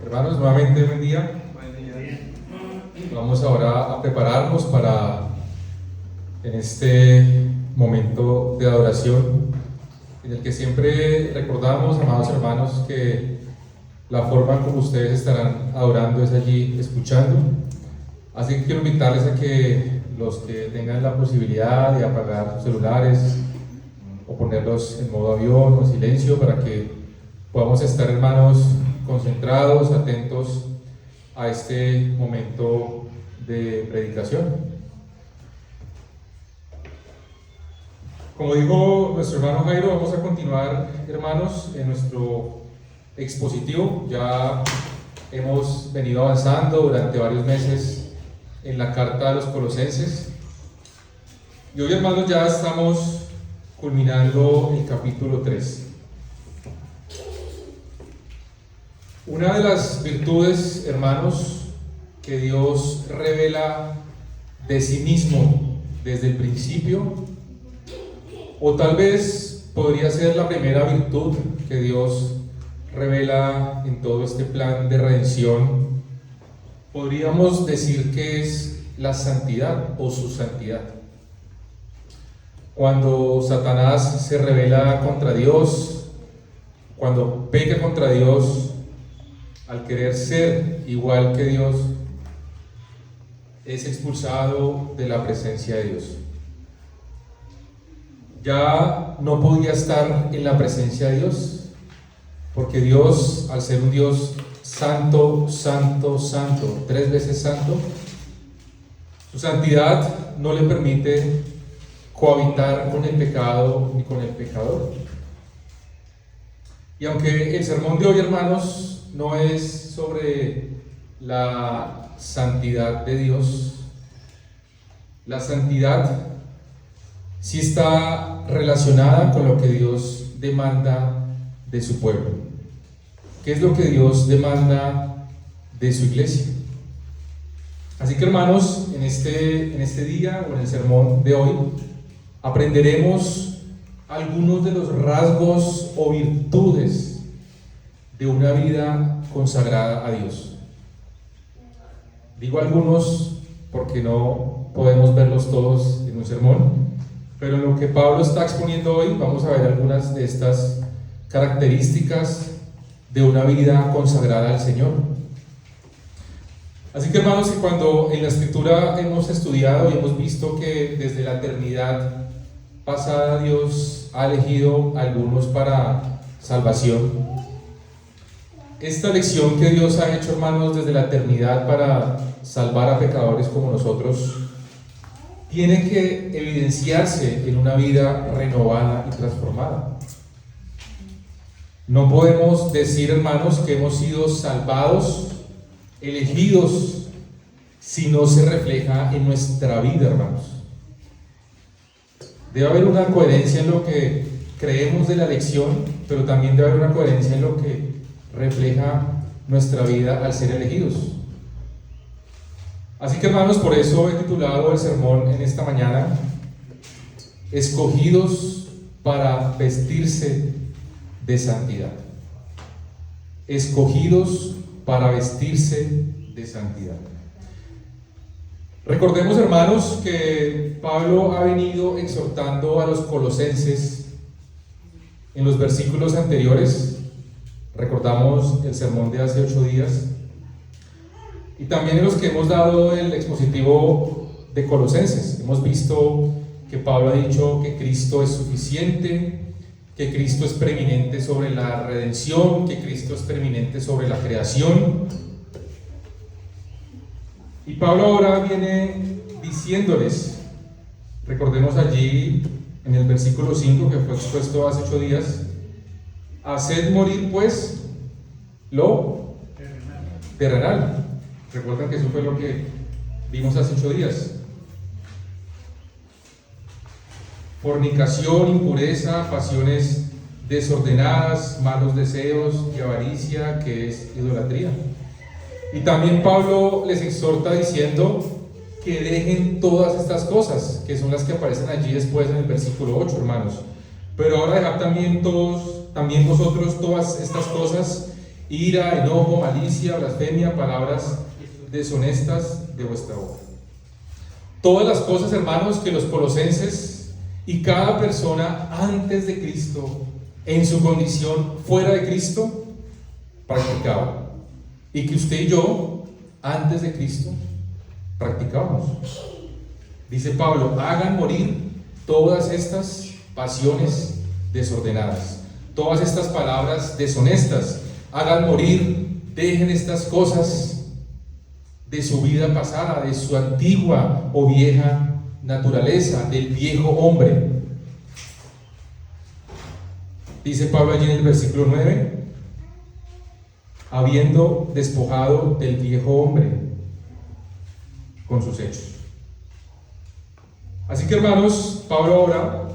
Hermanos, nuevamente buen día. Vamos ahora a prepararnos para en este momento de adoración en el que siempre recordamos, amados hermanos, que la forma como ustedes estarán adorando es allí escuchando. Así que quiero invitarles a que los que tengan la posibilidad de apagar sus celulares o ponerlos en modo avión o silencio para que podamos estar, hermanos, concentrados, atentos a este momento de predicación. Como dijo nuestro hermano Jairo, vamos a continuar, hermanos, en nuestro expositivo. Ya hemos venido avanzando durante varios meses en la carta a los Colosenses y hoy, hermanos, ya estamos culminando el capítulo 3. Una de las virtudes, hermanos, que Dios revela de sí mismo desde el principio, o tal vez podría ser la primera virtud que Dios revela en todo este plan de redención, podríamos decir que es la santidad o su santidad. Cuando Satanás se rebela contra Dios, cuando peca contra Dios, al querer ser igual que Dios, es expulsado de la presencia de Dios. Ya no podía estar en la presencia de Dios, porque Dios, al ser un Dios santo, santo, santo, 3 veces santo, su santidad no le permite cohabitar con el pecado ni con el pecador. Y aunque el sermón de hoy, hermanos, no es sobre la santidad de Dios, la santidad sí está relacionada con lo que Dios demanda de su pueblo. ¿Qué es lo que Dios demanda de su iglesia? Así que, hermanos, en este día o en el sermón de hoy aprenderemos algunos de los rasgos o virtudes de una vida consagrada a Dios. Digo algunos porque no podemos verlos todos en un sermón, pero en lo que Pablo está exponiendo hoy vamos a ver algunas de estas características de una vida consagrada al Señor. Así que, hermanos, que cuando en la Escritura hemos estudiado y hemos visto que desde la eternidad pasada Dios ha elegido a algunos para salvación, esta elección que Dios ha hecho, hermanos, desde la eternidad para salvar a pecadores como nosotros, tiene que evidenciarse en una vida renovada y transformada. No podemos decir, hermanos, que hemos sido salvados, elegidos, si no se refleja en nuestra vida, hermanos. Debe haber una coherencia en lo que creemos de la elección, pero también debe haber una coherencia en lo que refleja nuestra vida al ser elegidos. Así que, hermanos, por eso he titulado el sermón en esta mañana: escogidos para vestirse de santidad. Escogidos para vestirse de santidad. Recordemos, hermanos, que Pablo ha venido exhortando a los colosenses en los versículos anteriores. Recordamos el sermón de hace 8 días y también en los que hemos dado el expositivo de Colosenses. Hemos visto que Pablo ha dicho que Cristo es suficiente, que Cristo es preeminente sobre la redención, que Cristo es preeminente sobre la creación. Y Pablo ahora viene diciéndoles, recordemos allí en el versículo 5 que fue expuesto hace 8 días: haced morir pues lo terrenal. Recuerdan que eso fue lo que vimos hace 8 días. Fornicación, impureza, pasiones desordenadas, malos deseos y avaricia, que es idolatría. Y también Pablo les exhorta diciendo que dejen todas estas cosas, que son las que aparecen allí después en el versículo 8, hermanos. Pero ahora dejad también vosotros todas estas cosas: ira, enojo, malicia, blasfemia, palabras deshonestas de vuestra boca. Todas las cosas, hermanos, que los colosenses y cada persona antes de Cristo, en su condición fuera de Cristo, practicaba. Y que usted y yo, antes de Cristo, practicábamos. Dice Pablo, hagan morir todas estas pasiones desordenadas, todas estas palabras deshonestas, hagan morir, dejen estas cosas de su vida pasada, de su antigua o vieja naturaleza, del viejo hombre. Dice Pablo allí en el versículo 9, habiendo despojado del viejo hombre con sus hechos. Así que, hermanos, Pablo ahora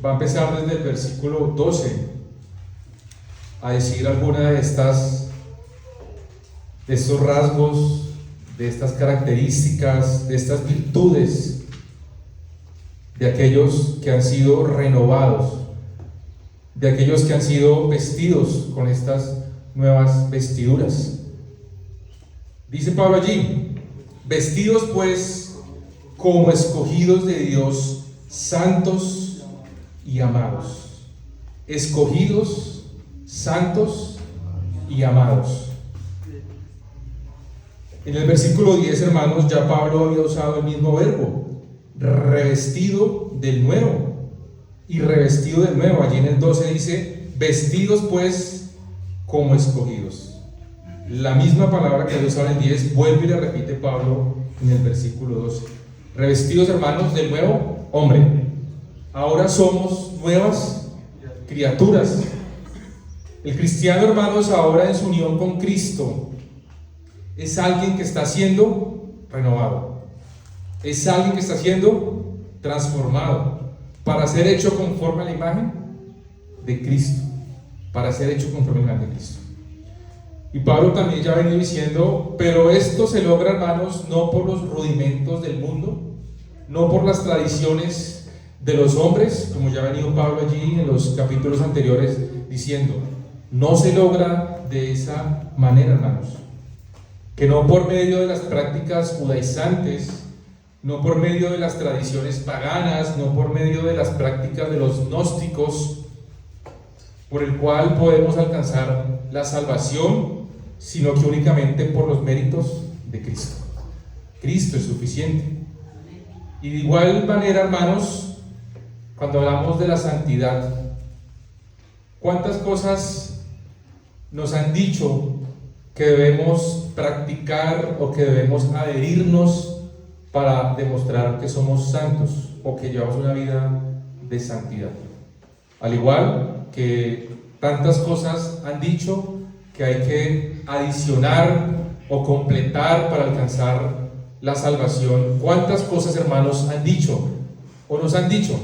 va a empezar desde el versículo 12 a decir alguna de estos rasgos, de estas características, de estas virtudes de aquellos que han sido renovados, de aquellos que han sido vestidos con estas nuevas vestiduras. Dice Pablo allí, vestidos pues como escogidos de Dios, santos y amados. Escogidos, santos y amados. En el versículo 10, hermanos, ya Pablo había usado el mismo verbo, revestido del nuevo y revestido del nuevo. Allí en el 12 dice, vestidos pues como escogidos. La misma palabra que había usado en el 10 vuelve y la repite Pablo en el versículo 12. Revestidos, hermanos, del nuevo hombre. Ahora somos nuevas criaturas. El cristiano, hermanos, ahora en su unión con Cristo, es alguien que está siendo renovado. Es alguien que está siendo transformado para ser hecho conforme a la imagen de Cristo. Para ser hecho conforme a la imagen de Cristo. Y Pablo también ya ha venido diciendo, pero esto se logra, hermanos, no por los rudimentos del mundo, no por las tradiciones de los hombres, como ya ha venido Pablo allí en los capítulos anteriores diciendo, no se logra de esa manera, hermanos, que no por medio de las prácticas judaizantes, no por medio de las tradiciones paganas, no por medio de las prácticas de los gnósticos, por el cual podemos alcanzar la salvación, sino que únicamente por los méritos de Cristo. Cristo es suficiente. Y de igual manera, hermanos, cuando hablamos de la santidad, ¿cuántas cosas nos han dicho que debemos practicar o que debemos adherirnos para demostrar que somos santos o que llevamos una vida de santidad? Al igual que tantas cosas han dicho que hay que adicionar o completar para alcanzar la salvación. ¿Cuántas cosas, hermanos, han dicho o nos han dicho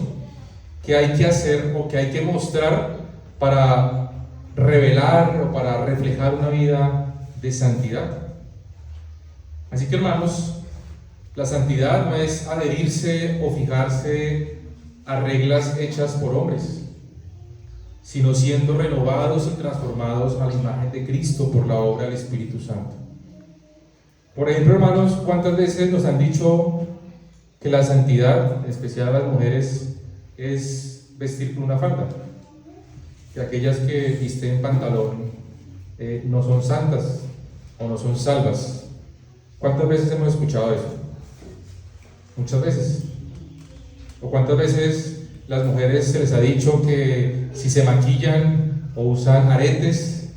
que hay que hacer o que hay que mostrar para revelar o para reflejar una vida de santidad? Así que, hermanos, la santidad no es adherirse o fijarse a reglas hechas por hombres, sino siendo renovados y transformados a la imagen de Cristo por la obra del Espíritu Santo. Por ejemplo, hermanos, ¿cuántas veces nos han dicho que la santidad, en especial a las mujeres, es vestir con una falda? Que aquellas que visten pantalón no son santas o no son salvas. ¿Cuántas veces hemos escuchado eso? Muchas veces. ¿O cuántas veces las mujeres se les ha dicho que si se maquillan o usan aretes,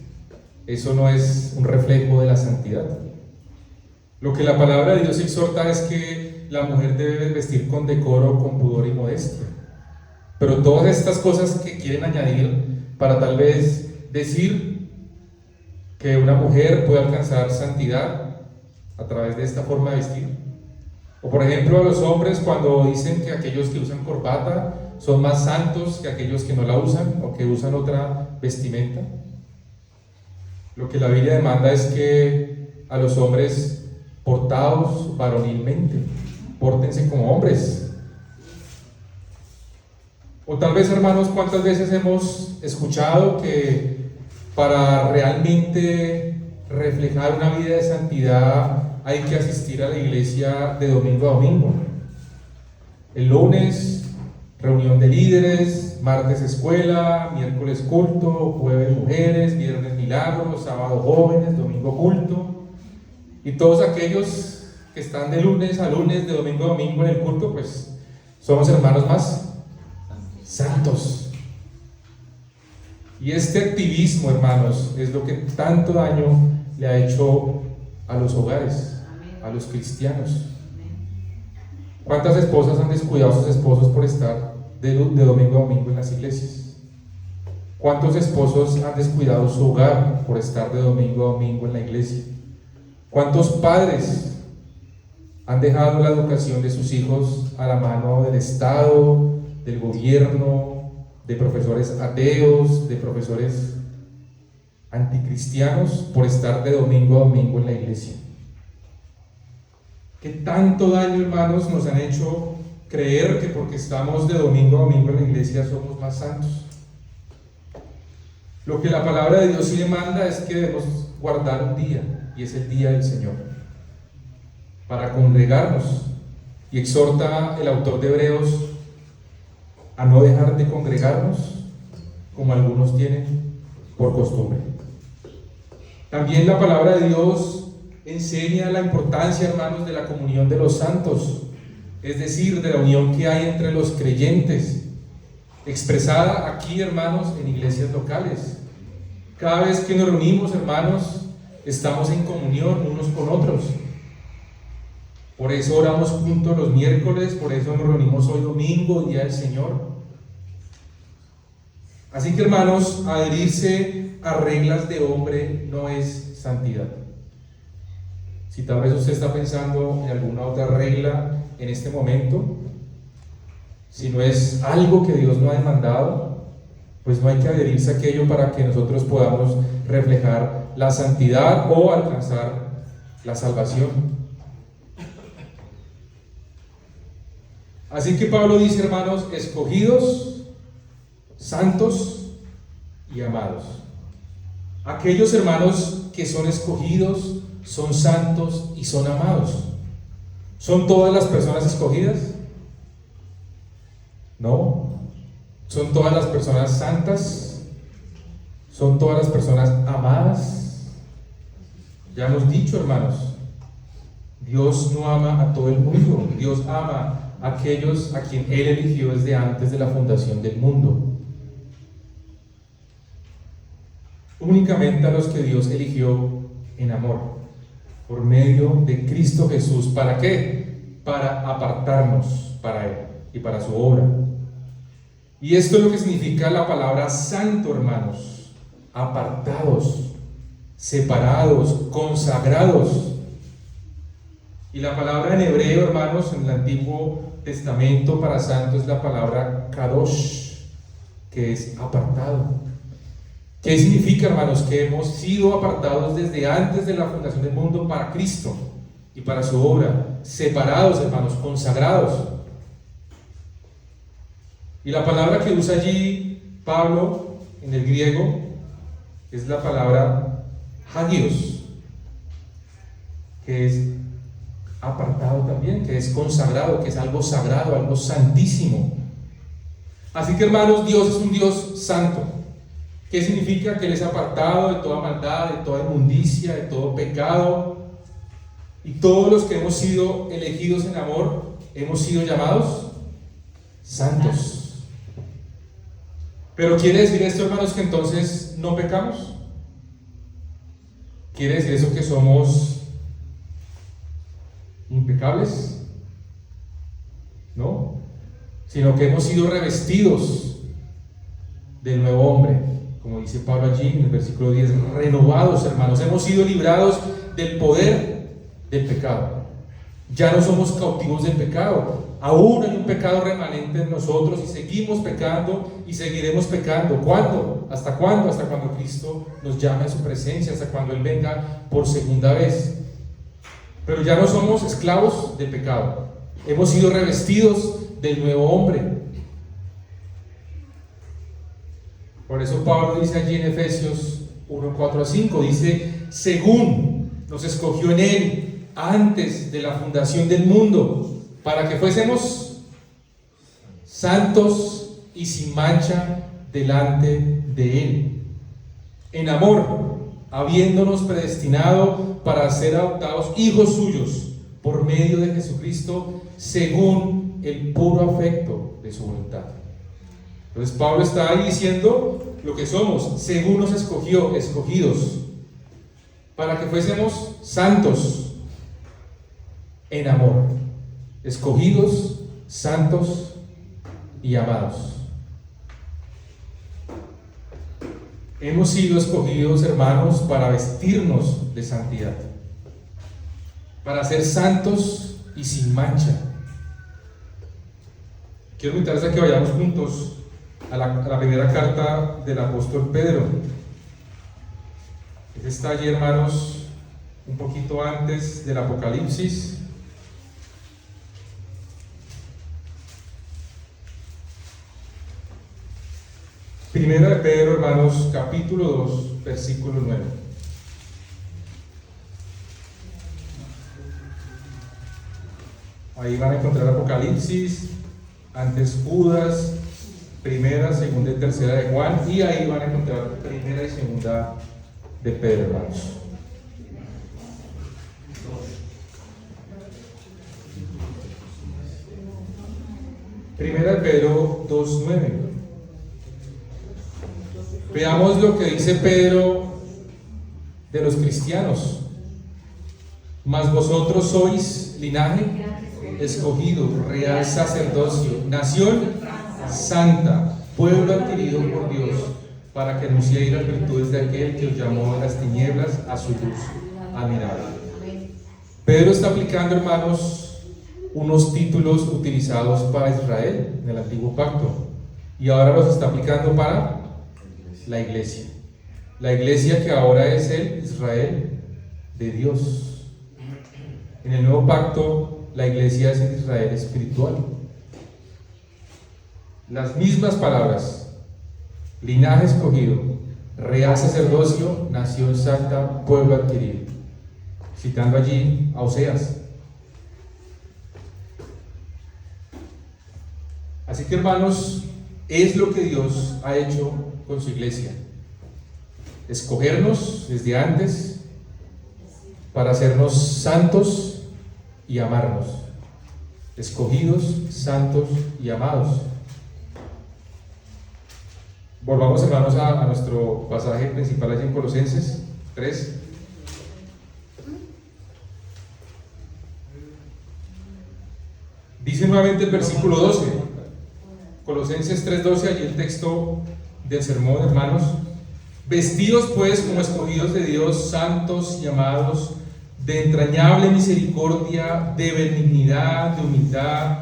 eso no es un reflejo de la santidad? Lo que la palabra de Dios exhorta es que la mujer debe vestir con decoro, con pudor y modestia. Pero todas estas cosas que quieren añadir para tal vez decir que una mujer puede alcanzar santidad a través de esta forma de vestir. O por ejemplo a los hombres cuando dicen que aquellos que usan corbata son más santos que aquellos que no la usan o que usan otra vestimenta. Lo que la Biblia demanda es que a los hombres portaos varonilmente, pórtense como hombres. O tal vez, hermanos, ¿cuántas veces hemos escuchado que para realmente reflejar una vida de santidad hay que asistir a la iglesia de domingo a domingo. El lunes, reunión de líderes, martes escuela, miércoles culto, jueves mujeres, viernes milagros, sábado jóvenes, domingo culto. Y todos aquellos que están de lunes a lunes, de domingo a domingo en el culto, pues somos hermanos más santos. Y este activismo, hermanos, es lo que tanto daño le ha hecho a los hogares, a los cristianos. ¿Cuántas esposas han descuidado a sus esposos por estar de domingo a domingo en las iglesias? ¿Cuántos esposos han descuidado su hogar por estar de domingo a domingo en la iglesia? ¿Cuántos padres han dejado la educación de sus hijos a la mano del Estado, del gobierno, de profesores ateos, de profesores anticristianos por estar de domingo a domingo en la iglesia? ¿Qué tanto daño, hermanos, nos han hecho creer que porque estamos de domingo a domingo en la iglesia somos más santos? Lo que la palabra de Dios sí demanda es que debemos guardar un día, y es el día del Señor, para congregarnos. Y exhorta el autor de Hebreos a no dejar de congregarnos como algunos tienen por costumbre. También la palabra de Dios enseña la importancia, hermanos, de la comunión de los santos, es decir, de la unión que hay entre los creyentes, expresada aquí, hermanos, en iglesias locales. Cada vez que nos reunimos, hermanos, estamos en comunión unos con otros. Por eso oramos juntos los miércoles, por eso nos reunimos hoy domingo, día del Señor. Así que, hermanos, adherirse a reglas de hombre no es santidad. Si tal vez usted está pensando en alguna otra regla en este momento, si no es algo que Dios no ha demandado, pues no hay que adherirse a aquello para que nosotros podamos reflejar la santidad o alcanzar la salvación. Así que Pablo dice, hermanos, escogidos, santos y amados. Aquellos hermanos que son escogidos, son santos y son amados. ¿Son todas las personas escogidas? No. ¿Son todas las personas santas? ¿Son todas las personas amadas? Ya hemos dicho, hermanos, Dios no ama a todo el mundo. Dios ama a aquellos a quien Él eligió desde antes de la fundación del mundo. Únicamente a los que Dios eligió en amor, por medio de Cristo Jesús. ¿Para qué? Para apartarnos para Él y para su obra. Y esto es lo que significa la palabra santo, hermanos: apartados, separados, consagrados. Y la palabra en hebreo, hermanos, en el Antiguo Testamento para santo es la palabra kadosh, que es apartado. ¿Qué significa, hermanos? Que hemos sido apartados desde antes de la fundación del mundo para Cristo y para su obra, separados, hermanos, consagrados. Y la palabra que usa allí Pablo en el griego es la palabra hagios, que es apartado también, que es consagrado, que es algo sagrado, algo santísimo. Así que, hermanos, Dios es un Dios santo. ¿Qué significa? Que Él es apartado de toda maldad, de toda inmundicia, de todo pecado. Y todos los que hemos sido elegidos en amor, hemos sido llamados santos. Pero ¿quiere decir esto, hermanos, que entonces no pecamos? ¿Quiere decir eso que somos impecables? No, sino que hemos sido revestidos del nuevo hombre, como dice Pablo allí en el versículo 10, renovados, hermanos. Hemos sido librados del poder del pecado. Ya no somos cautivos del pecado. Aún hay un pecado remanente en nosotros y seguimos pecando y seguiremos pecando. ¿Cuándo? ¿Hasta cuándo? Hasta cuando Cristo nos llame a su presencia, hasta cuando Él venga por segunda vez. Pero ya no somos esclavos del pecado. Hemos sido revestidos del nuevo hombre. Por eso Pablo dice allí en Efesios 1, 4 a 5. Dice, según nos escogió en Él antes de la fundación del mundo, para que fuésemos santos y sin mancha delante de Él, en amor, habiéndonos predestinado para ser adoptados hijos suyos por medio de Jesucristo, según el puro afecto de su voluntad. Entonces Pablo está ahí diciendo lo que somos, según nos escogió, escogidos, para que fuésemos santos en amor, escogidos, santos y amados. Hemos sido escogidos, hermanos, para vestirnos de santidad, para ser santos y sin mancha. Quiero invitarles a que vayamos juntos a la primera carta del apóstol Pedro. Esta está allí, hermanos, un poquito antes del Apocalipsis. Primera de Pedro, hermanos, capítulo 2, versículo 9. Ahí van a encontrar Apocalipsis, antes Judas, primera, segunda y tercera de Juan, y ahí van a encontrar primera y segunda de Pedro, hermanos. Primera de Pedro 2:9. Veamos lo que dice Pedro de los cristianos. Mas vosotros sois linaje escogido, real sacerdocio, nación santa, pueblo adquirido por Dios, para que anunciéis las virtudes de aquel que os llamó de las tinieblas a su luz admirable. Pedro está aplicando, hermanos, unos títulos utilizados para Israel en el antiguo pacto, y ahora los está aplicando para la iglesia que ahora es el Israel de Dios. En el nuevo pacto, la iglesia es el Israel espiritual. Las mismas palabras: linaje escogido, real sacerdocio, nación santa, pueblo adquirido, citando allí a Oseas. Así que, hermanos, es lo que Dios ha hecho con su iglesia: escogernos desde antes para hacernos santos y amarnos, escogidos, santos y amados. Volvamos, hermanos, a nuestro pasaje principal allí en Colosenses 3. Dice nuevamente el versículo 12, Colosenses 3:12, allí el texto del sermón, hermanos: vestidos pues como escogidos de Dios, santos y amados, de entrañable misericordia, de benignidad, de humildad,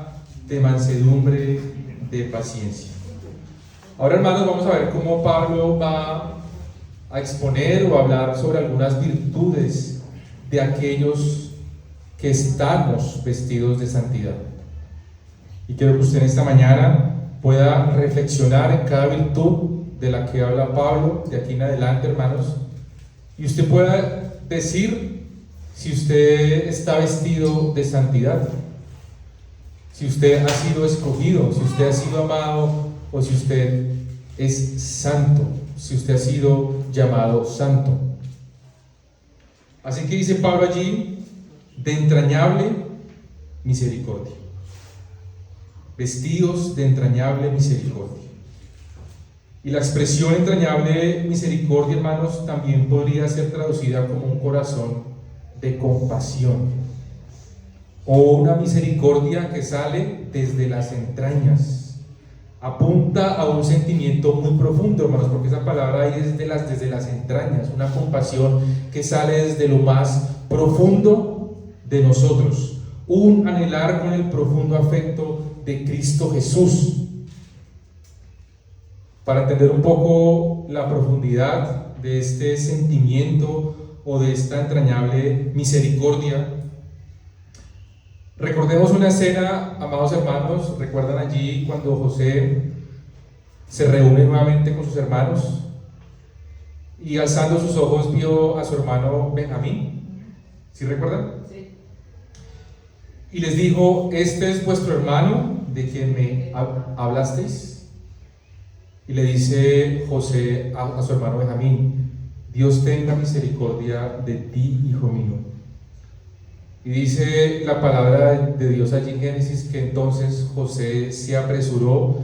de mansedumbre, de paciencia. Ahora, hermanos, vamos a ver cómo Pablo va a exponer o a hablar sobre algunas virtudes de aquellos que estamos vestidos de santidad. Y quiero que usted en esta mañana pueda reflexionar en cada virtud de la que habla Pablo de aquí en adelante, hermanos, y usted pueda decir si usted está vestido de santidad, si usted ha sido escogido, si usted ha sido amado, o si usted es santo, si usted ha sido llamado santo. Así que dice Pablo allí: de entrañable misericordia, vestidos de entrañable misericordia. Y la expresión entrañable misericordia, hermanos, también podría ser traducida como un corazón de compasión, o una misericordia que sale desde las entrañas. Apunta a un sentimiento muy profundo, hermanos, porque esa palabra ahí es desde las entrañas, una compasión que sale desde lo más profundo de nosotros, un anhelar con el profundo afecto de Cristo Jesús. Para entender un poco la profundidad de este sentimiento o de esta entrañable misericordia, recordemos una escena, amados hermanos. ¿Recuerdan allí cuando José se reúne nuevamente con sus hermanos? y alzando sus ojos vio a su hermano Benjamín. ¿Sí recuerdan? Sí. Y les dijo: ¿este es vuestro hermano de quien me hablasteis? Y le dice José a su hermano Benjamín: Dios tenga misericordia de ti, hijo mío. Y dice la palabra de Dios allí en Génesis que entonces José se apresuró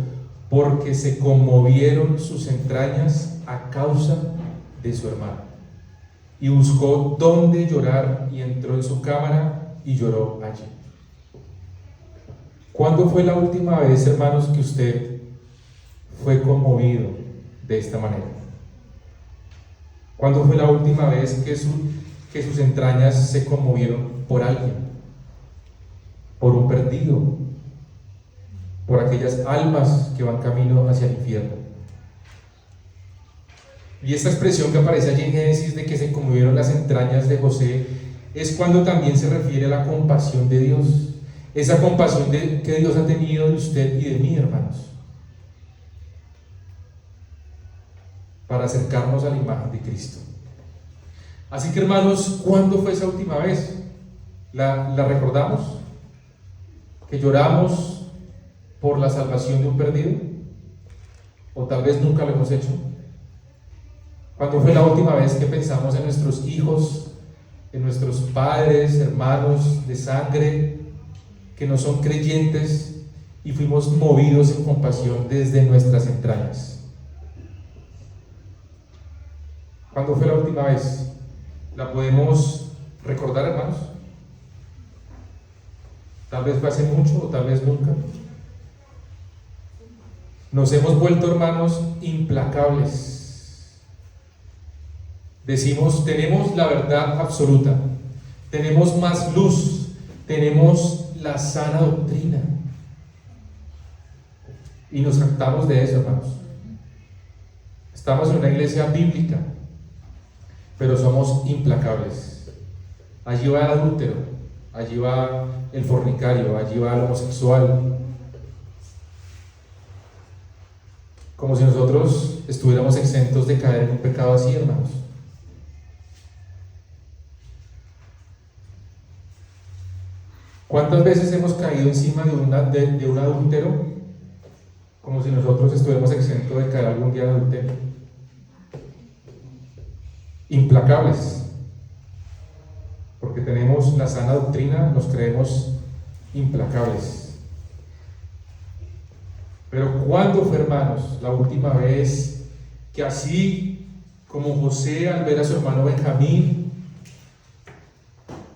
porque se conmovieron sus entrañas a causa de su hermano. Y buscó dónde llorar y entró en su cámara y lloró allí. ¿Cuándo fue la última vez, hermanos, que usted fue conmovido de esta manera? ¿Cuándo fue la última vez que sus entrañas se conmovieron por alguien, por un perdido, por aquellas almas que van camino hacia el infierno? Y esta expresión que aparece allí en Génesis de que se conmovieron las entrañas de José es cuando también se refiere a la compasión de Dios, esa compasión que Dios ha tenido de usted y de mí, hermanos, para acercarnos a la imagen de Cristo. Así que, hermanos, ¿cuándo fue esa última vez? ¿La recordamos? ¿Que lloramos por la salvación de un perdido? ¿O tal vez nunca lo hemos hecho? ¿Cuándo fue la última vez que pensamos en nuestros hijos, en nuestros padres, hermanos de sangre, que no son creyentes, y fuimos movidos en compasión desde nuestras entrañas? ¿Cuándo fue la última vez? ¿La podemos recordar, hermanos? Tal vez fue hace mucho o tal vez nunca. Nos hemos vuelto, hermanos, implacables. Decimos: tenemos la verdad absoluta, tenemos más luz, tenemos la sana doctrina, y nos jactamos de eso, hermanos. Estamos en una iglesia bíblica, pero somos implacables. Allí va el adúltero, allí va el fornicario, allí va el homosexual, como si nosotros estuviéramos exentos de caer en un pecado así, hermanos. ¿Cuántas veces hemos caído encima de un adúltero como si nosotros estuviéramos exentos de caer algún día en adulterio? Implacables, porque tenemos la sana doctrina, nos creemos implacables. Pero ¿cuándo fue, hermanos, la última vez que, así como José al ver a su hermano Benjamín,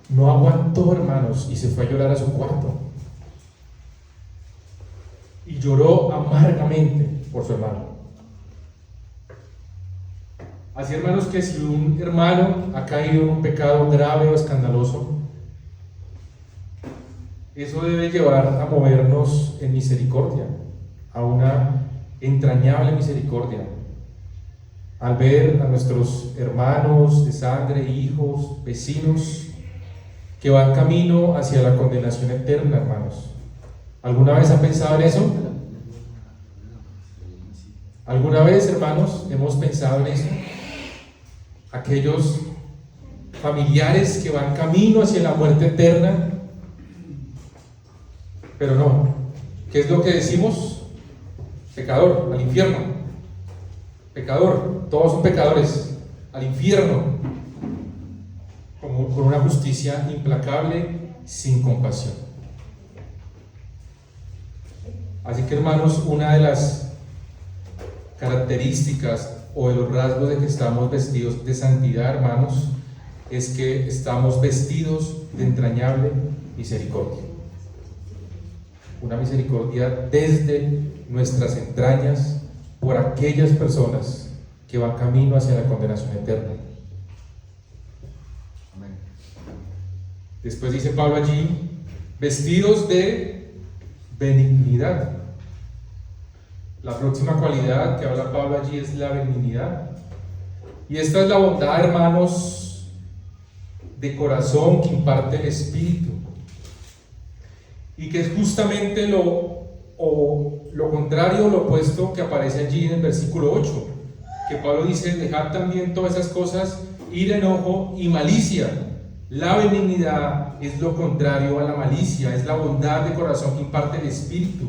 no aguantó, hermanos, y se fue a llorar a su cuarto y lloró amargamente por su hermano? Así, hermanos, que si un hermano ha caído en un pecado grave o escandaloso, eso debe llevar a movernos en misericordia, a una entrañable misericordia, al ver a nuestros hermanos de sangre, hijos, vecinos, que van camino hacia la condenación eterna, hermanos. ¿Alguna vez ha pensado en eso? ¿Alguna vez, hermanos, hemos pensado en eso? Aquellos familiares que van camino hacia la muerte eterna, pero no. ¿Qué es lo que decimos? Pecador, al infierno. Pecador, todos son pecadores, al infierno, como con una justicia implacable, sin compasión. Así que, hermanos, una de las características o de los rasgos de que estamos vestidos de santidad, hermanos, es que estamos vestidos de entrañable misericordia. Una misericordia desde nuestras entrañas por aquellas personas que van camino hacia la condenación eterna. Amén. Después dice Pablo allí: vestidos de benignidad. La próxima cualidad que habla Pablo allí es la benignidad. Y esta es la bondad, hermanos, de corazón que imparte el Espíritu, y que es justamente lo contrario, lo opuesto que aparece allí en el versículo 8. que Pablo dice: dejad también todas esas cosas, ira, enojo y malicia. La benignidad es lo contrario a la malicia, es la bondad de corazón que imparte el Espíritu.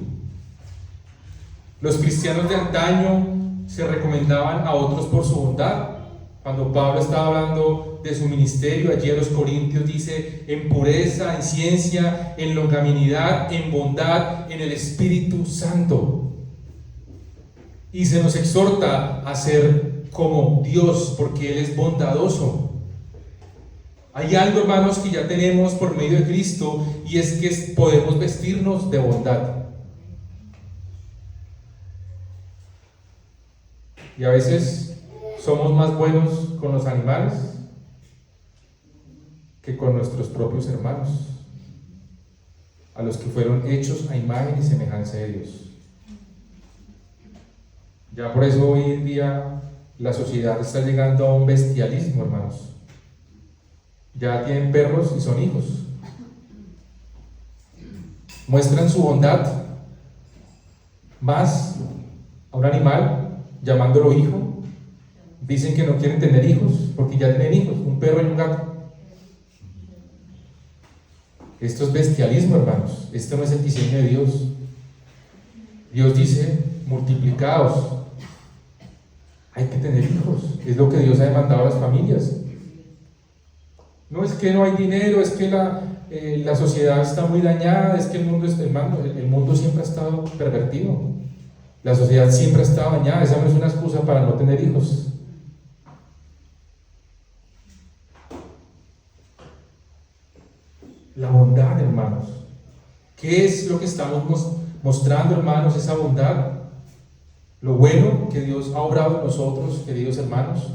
Los cristianos de antaño se recomendaban a otros por su bondad. Cuando Pablo estaba hablando de su ministerio allí a los Corintios, dice: en pureza, en ciencia, en longanimidad, en bondad, en el Espíritu Santo. Y se nos exhorta a ser como Dios, porque Él es bondadoso. Hay algo, hermanos, que ya tenemos por medio de Cristo, y es que podemos vestirnos de bondad. Y a veces somos más buenos con los animales que con nuestros propios hermanos, a los que fueron hechos a imagen y semejanza de Dios. Ya por eso hoy en día la sociedad está llegando a un bestialismo, hermanos. Ya tienen perros y son hijos. Muestran su bondad más a un animal, llamándolo hijo. Dicen que no quieren tener hijos porque ya tienen hijos, un perro y un gato. Esto es bestialismo, hermanos. Esto no es el diseño de Dios. Dios dice: multiplicaos. Hay que tener hijos. Es lo que Dios ha demandado a las familias. No es que no hay dinero, es que la sociedad está muy dañada, es que el mundo siempre ha estado pervertido. La sociedad siempre ha estado dañada. Esa no es una excusa para no tener hijos. La bondad, hermanos. ¿Qué es lo que estamos mostrando, hermanos? Esa bondad. Lo bueno que Dios ha obrado en nosotros, queridos hermanos.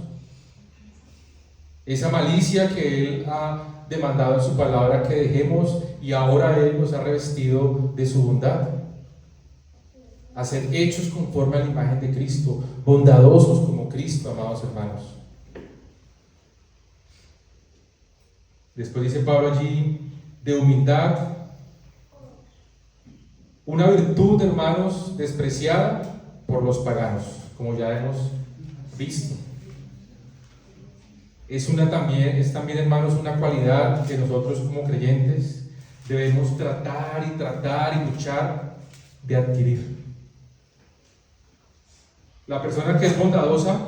Esa malicia que Él ha demandado en su palabra que dejemos, y ahora Él nos ha revestido de su bondad. A ser hechos conforme a la imagen de Cristo, bondadosos como Cristo, amados hermanos. Después dice Pablo allí: de humildad, una virtud, hermanos, despreciada por los paganos, como ya hemos visto. Es también, hermanos, una cualidad que nosotros como creyentes debemos tratar y luchar de adquirir. La persona que es bondadosa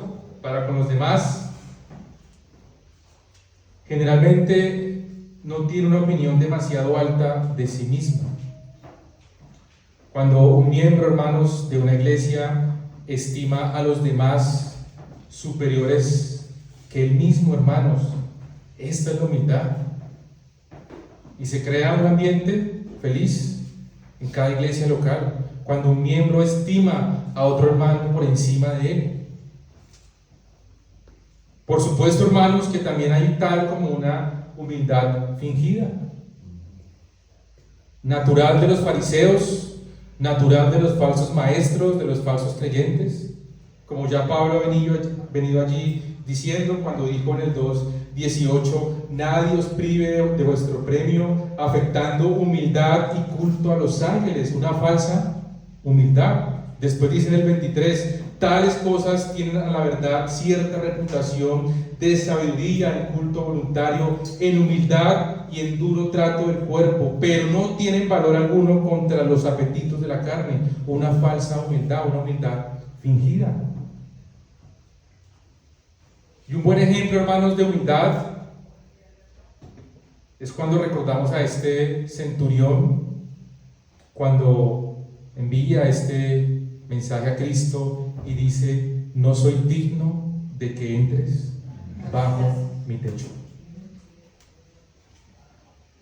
para con los demás generalmente no tiene una opinión demasiado alta de sí misma. Cuando un miembro, hermanos, de una iglesia estima a los demás superiores que él mismo, hermanos, esta es la humildad. Y se crea un ambiente feliz en cada iglesia local, cuando un miembro estima a otro hermano por encima de él. Por supuesto, hermanos, que también hay tal como una humildad fingida, natural de los fariseos, natural de los falsos maestros, de los falsos creyentes, como ya Pablo ha venido allí diciendo cuando dijo en el 2:18: nadie os prive de vuestro premio, afectando humildad y culto a los ángeles, una falsa humildad. Después dice en el 23: tales cosas tienen a la verdad cierta reputación de sabiduría en culto voluntario, en humildad y en duro trato del cuerpo, pero no tienen valor alguno contra los apetitos de la carne. Una falsa humildad, una humildad fingida. Y un buen ejemplo, hermanos, de humildad es cuando recordamos a este centurión, cuando envía este mensaje a Cristo y dice: no soy digno de que entres bajo mi techo.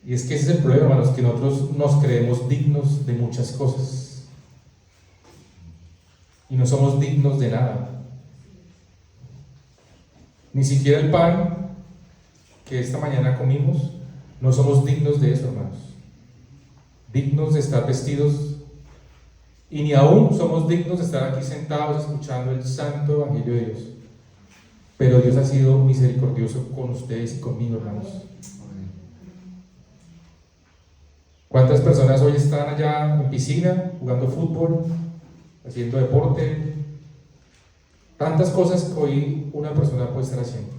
Y es que ese es el problema, hermanos, que nosotros nos creemos dignos de muchas cosas y no somos dignos de nada. Ni siquiera el pan que esta mañana comimos, no somos dignos de eso, hermanos. Dignos de estar vestidos, y ni aún somos dignos de estar aquí sentados escuchando el santo evangelio de Dios. Pero Dios ha sido misericordioso con ustedes y conmigo, hermanos. ¿Cuántas personas hoy están allá en piscina, jugando fútbol, haciendo deporte, Tantas cosas que hoy una persona puede estar haciendo.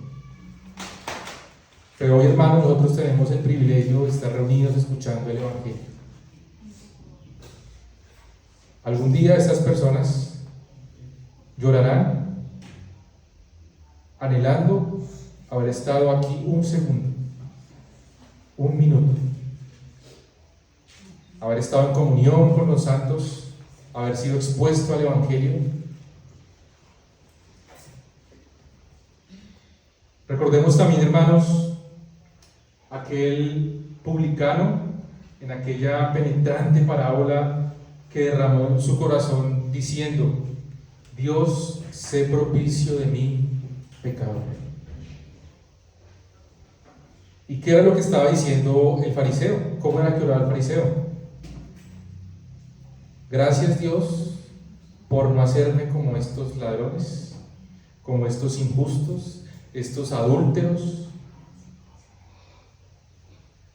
Pero hoy, hermanos, nosotros tenemos el privilegio de estar reunidos escuchando el Evangelio. Algún día estas personas llorarán anhelando haber estado aquí un segundo, un minuto, haber estado en comunión con los santos, haber sido expuesto al Evangelio. Recordemos también, hermanos, aquel publicano en aquella penetrante parábola que derramó su corazón diciendo: Dios, sé propicio de mí, pecador. ¿Y qué era lo que estaba diciendo el fariseo? ¿Cómo era que oraba el fariseo? Gracias, Dios, por no hacerme como estos ladrones, como estos injustos, estos adúlteros.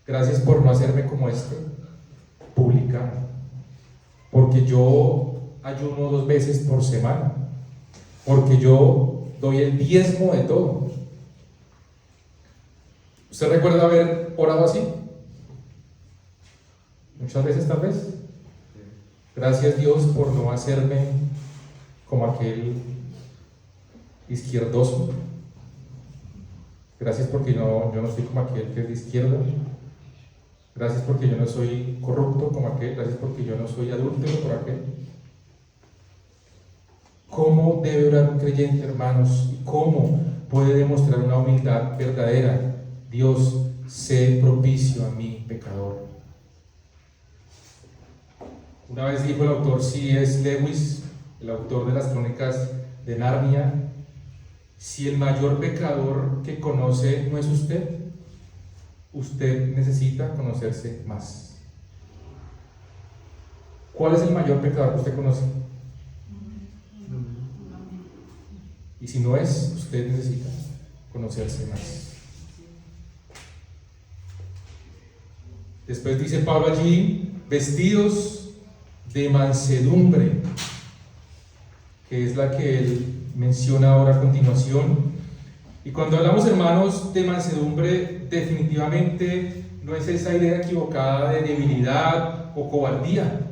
Gracias por no hacerme como este publicano, porque yo ayuno 2 veces por semana, porque yo doy el diezmo de todo. ¿Usted recuerda haber orado así? Muchas veces, tal vez. Gracias, Dios, por no hacerme como aquel izquierdoso. Gracias porque yo no soy como aquel que es de izquierda. Gracias porque yo no soy corrupto como aquel. Gracias porque yo no soy adúltero por aquel. ¿Cómo debe orar un creyente, hermanos? ¿Y cómo puede demostrar una humildad verdadera? Dios, sé propicio a mí, pecador. Una vez dijo el autor C.S. Lewis, el autor de las Crónicas de Narnia: si el mayor pecador que conoce no es usted, usted necesita conocerse más. ¿Cuál es el mayor pecador que usted conoce? Y si no es, usted necesita conocerse más. Después dice Pablo allí: vestidos de mansedumbre, que es la que él menciona ahora a continuación. Y cuando hablamos, hermanos, de mansedumbre, definitivamente no es esa idea equivocada de debilidad o cobardía.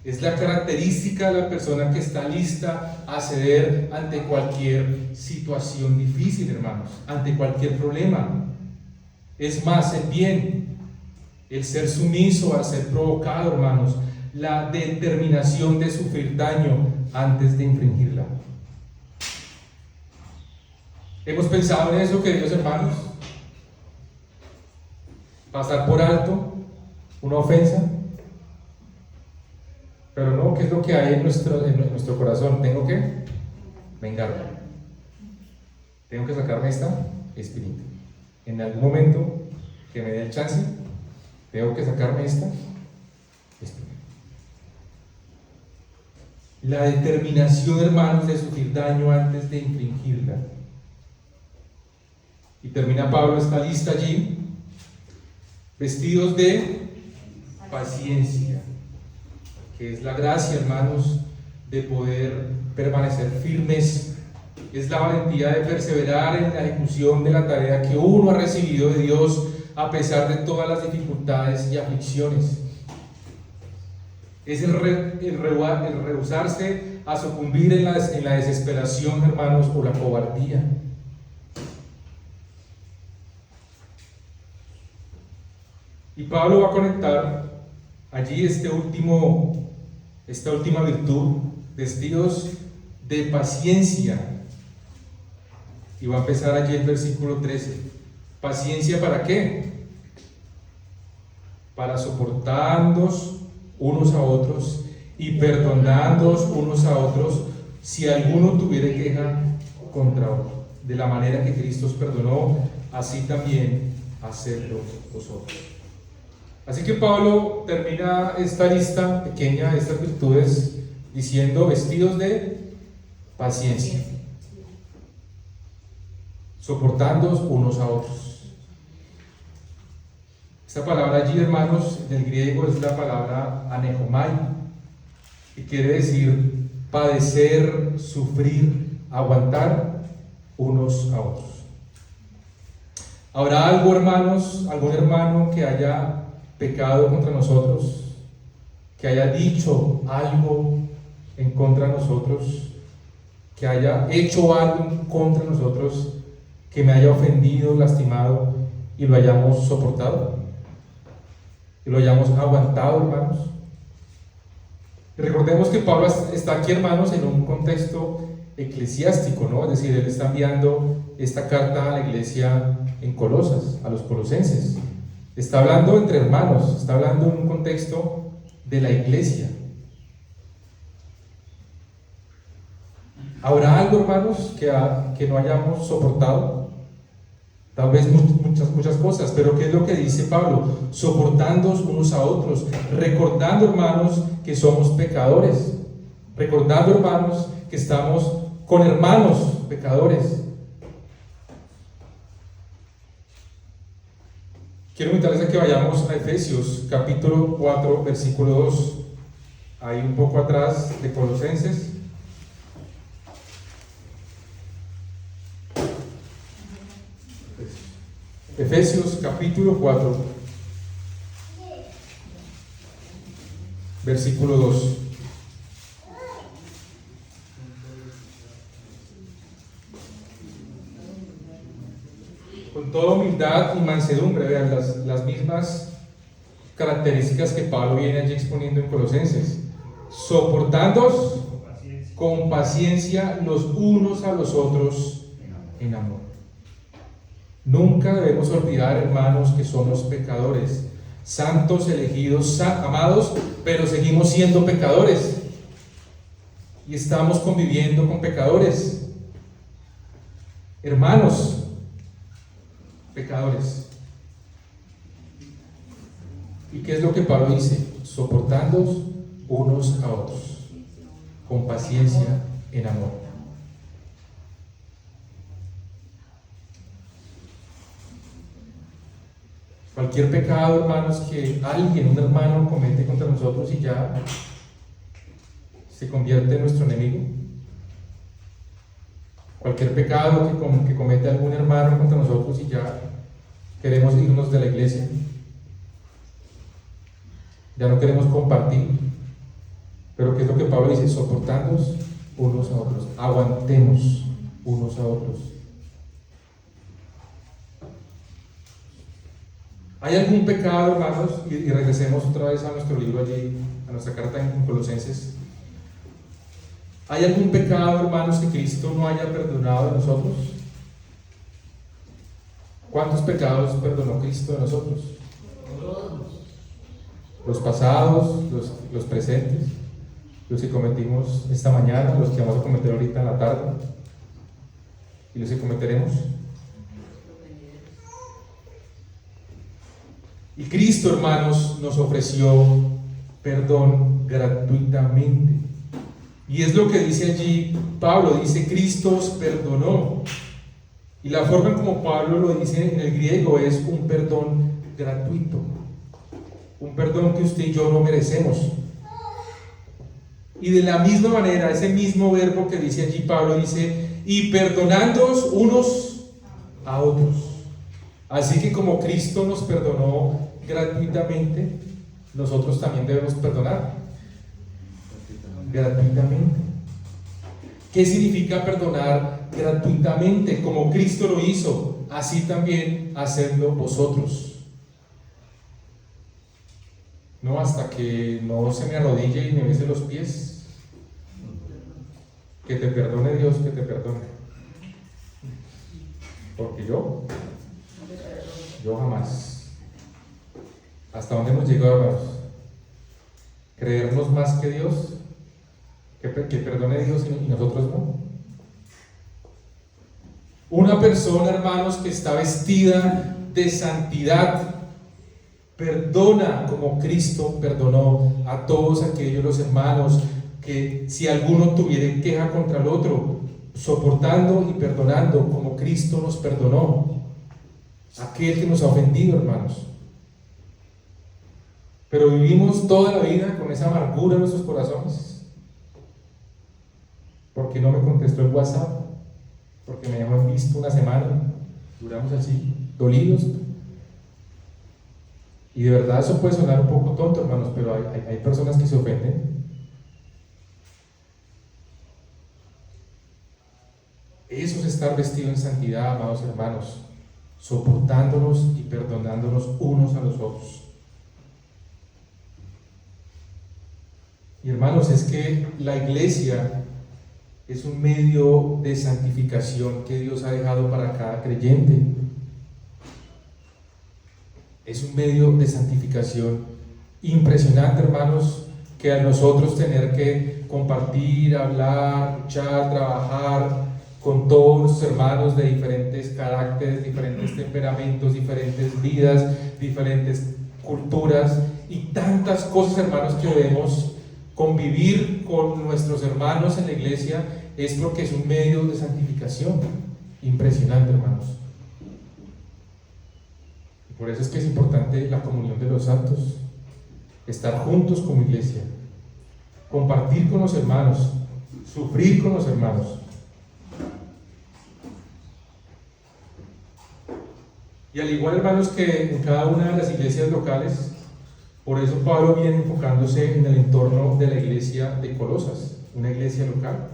Es la característica de la persona que está lista a ceder ante cualquier situación difícil, hermanos, ante cualquier problema. Es más, el bien, el ser sumiso al ser provocado, hermanos, la determinación de sufrir daño antes de infringirla. ¿Hemos pensado en eso, queridos hermanos? Pasar por alto una ofensa. Pero no, ¿qué es lo que hay en nuestro corazón? Tengo que vengarme. Tengo que sacarme esta espinita. En algún momento que me dé el chance, tengo que sacarme esta espinita. La determinación, hermanos, de sufrir daño antes de infringirla. Y termina Pablo esta lista allí: vestidos de paciencia, que es la gracia, hermanos, de poder permanecer firmes. Es la valentía de perseverar en la ejecución de la tarea que uno ha recibido de Dios a pesar de todas las dificultades y aflicciones. Es el rehusarse a sucumbir en la desesperación, hermanos, o la cobardía. Y Pablo va a conectar allí esta última virtud, vestidos de paciencia. Y va a empezar allí el versículo 13. ¿Paciencia para qué? Para soportarnos unos a otros y perdonándonos unos a otros si alguno tuviera queja contra otro. De la manera que Cristo os perdonó, así también hacedlo vosotros. Así que Pablo termina esta lista pequeña de estas virtudes diciendo: vestidos de paciencia, soportándoos unos a otros. Esta palabra allí, hermanos, en el griego es la palabra anejomai, y quiere decir padecer, sufrir, aguantar unos a otros. ¿Habrá algo, hermanos, algún hermano que haya pecado contra nosotros, que haya dicho algo en contra de nosotros, que haya hecho algo en contra de nosotros, que me haya ofendido, lastimado y lo hayamos soportado? Y lo hayamos aguantado, hermanos. Y recordemos que Pablo está aquí, hermanos, en un contexto eclesiástico, ¿no? Es decir, él está enviando esta carta a la iglesia en Colosas, a los colosenses. Está hablando entre hermanos, está hablando en un contexto de la iglesia. ¿Habrá algo, hermanos, que no hayamos soportado? Tal vez muchas cosas, pero ¿qué es lo que dice Pablo? Soportándonos unos a otros, recordando, hermanos, que somos pecadores, recordando, hermanos, que estamos con hermanos pecadores. Quiero invitarles a que vayamos a Efesios capítulo 4, versículo 2, ahí un poco atrás de Colosenses. Efesios capítulo 4, versículo 2. Con toda humildad y mansedumbre, vean las mismas características que Pablo viene allí exponiendo en Colosenses. Soportándoos con paciencia los unos a los otros en amor. Nunca debemos olvidar, hermanos, que somos pecadores, santos, elegidos, amados, pero seguimos siendo pecadores y estamos conviviendo con pecadores. Hermanos, pecadores. ¿Y qué es lo que Pablo dice? Soportándoos unos a otros, con paciencia, en amor. Cualquier pecado, hermanos, que alguien, un hermano, comete contra nosotros y ya se convierte en nuestro enemigo. Cualquier pecado que comete algún hermano contra nosotros y ya queremos irnos de la iglesia. Ya no queremos compartir. Pero ¿qué es lo que Pablo dice? Soportándonos unos a otros. Aguantemos unos a otros. ¿Hay algún pecado, hermanos? Y regresemos otra vez a nuestro libro allí, a nuestra carta en Colosenses. ¿Hay algún pecado, hermanos, que Cristo no haya perdonado de nosotros? ¿Cuántos pecados perdonó Cristo de nosotros? Los pasados, los presentes, los que cometimos esta mañana, los que vamos a cometer ahorita en la tarde y los que cometeremos. Y Cristo, hermanos, nos ofreció perdón gratuitamente. Y es lo que dice allí Pablo, dice Cristo os perdonó. Y la forma en como Pablo lo dice en el griego es un perdón gratuito. Un perdón que usted y yo no merecemos. Y de la misma manera, ese mismo verbo que dice allí Pablo dice, y perdonándoos unos a otros. Así que como Cristo nos perdonó gratuitamente, nosotros también debemos perdonar gratuitamente. ¿Qué significa perdonar gratuitamente? Como Cristo lo hizo, así también hacedlo vosotros. No hasta que no se me arrodille y me bese los pies. Que te perdone Dios, que te perdone. Porque yo jamás. ¿Hasta dónde hemos llegado, hermanos? ¿Creernos más que Dios? ¿Que perdone Dios y nosotros no? Una persona, hermanos, que está vestida de santidad, perdona como Cristo perdonó a todos aquellos los hermanos que si alguno tuviera queja contra el otro, soportando y perdonando como Cristo nos perdonó. Aquel que nos ha ofendido, hermanos. Pero vivimos toda la vida con esa amargura en nuestros corazones. ¿Por qué no me contestó el WhatsApp? porque me dejó en visto una semana, duramos así, dolidos. Y de verdad eso puede sonar un poco tonto, hermanos, pero hay personas que se ofenden. Eso es estar vestido en santidad, amados hermanos, soportándonos y perdonándonos unos a los otros. Y hermanos, es que la iglesia es un medio de santificación que Dios ha dejado para cada creyente. Es un medio de santificación impresionante, hermanos, que a nosotros tener que compartir, hablar, luchar, trabajar con todos los hermanos de diferentes caracteres, diferentes temperamentos, diferentes vidas, diferentes culturas y tantas cosas, hermanos, que debemos convivir con nuestros hermanos en la iglesia, es porque es un medio de santificación impresionante, hermanos. Y por eso es que es importante la comunión de los santos, estar juntos como iglesia, compartir con los hermanos, sufrir con los hermanos. Y al igual, hermanos, que en cada una de las iglesias locales, por eso Pablo viene enfocándose en el entorno de la iglesia de Colosas, una iglesia local.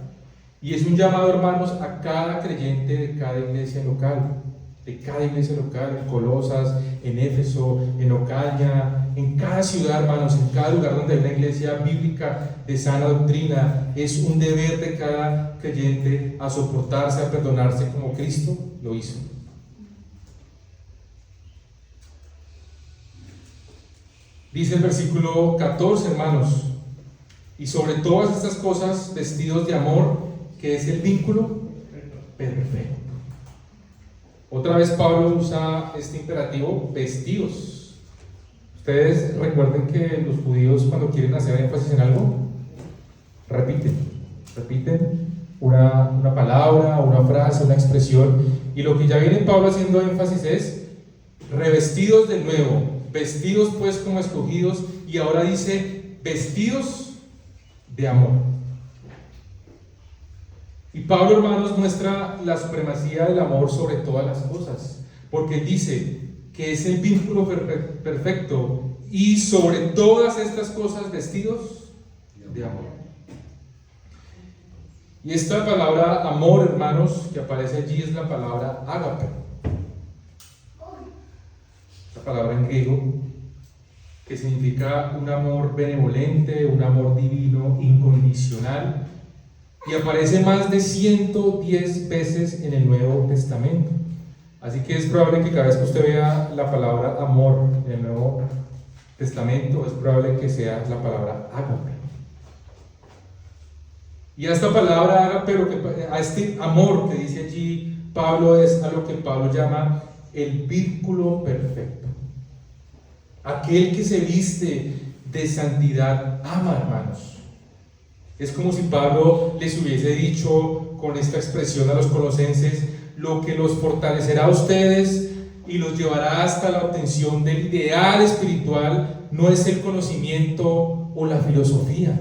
Y es un llamado, hermanos, a cada creyente de cada iglesia local, en Colosas, en Éfeso, en Ocaña, en cada ciudad, hermanos, en cada lugar donde hay una iglesia bíblica de sana doctrina. Es un deber de cada creyente a soportarse, a perdonarse como Cristo lo hizo. Dice el versículo 14, hermanos, y sobre todas estas cosas, vestidos de amor, que es el vínculo perfecto. Otra vez Pablo usa este imperativo, vestidos. Ustedes recuerden que los judíos, cuando quieren hacer énfasis en algo, repiten una palabra, una frase, una expresión, y lo que ya viene Pablo haciendo énfasis es revestidos de nuevo, vestidos pues como escogidos, y ahora dice vestidos de amor. Y Pablo, hermanos, muestra la supremacía del amor sobre todas las cosas, porque dice que es el vínculo perfecto, y sobre todas estas cosas vestidos de amor. Y esta palabra amor, hermanos, que aparece allí es la palabra ágape, la palabra en griego, que significa un amor benevolente, un amor divino, incondicional, y aparece más de 110 veces en el Nuevo Testamento. Así que es probable que cada vez que usted vea la palabra amor en el Nuevo Testamento, es probable que sea la palabra ágape. Y a esta palabra ágape, a este amor que dice allí Pablo, es a lo que Pablo llama el vínculo perfecto. Aquel que se viste de santidad ama, hermanos. Es como si Pablo les hubiese dicho con esta expresión a los colosenses: lo que los fortalecerá a ustedes y los llevará hasta la obtención del ideal espiritual no es el conocimiento o la filosofía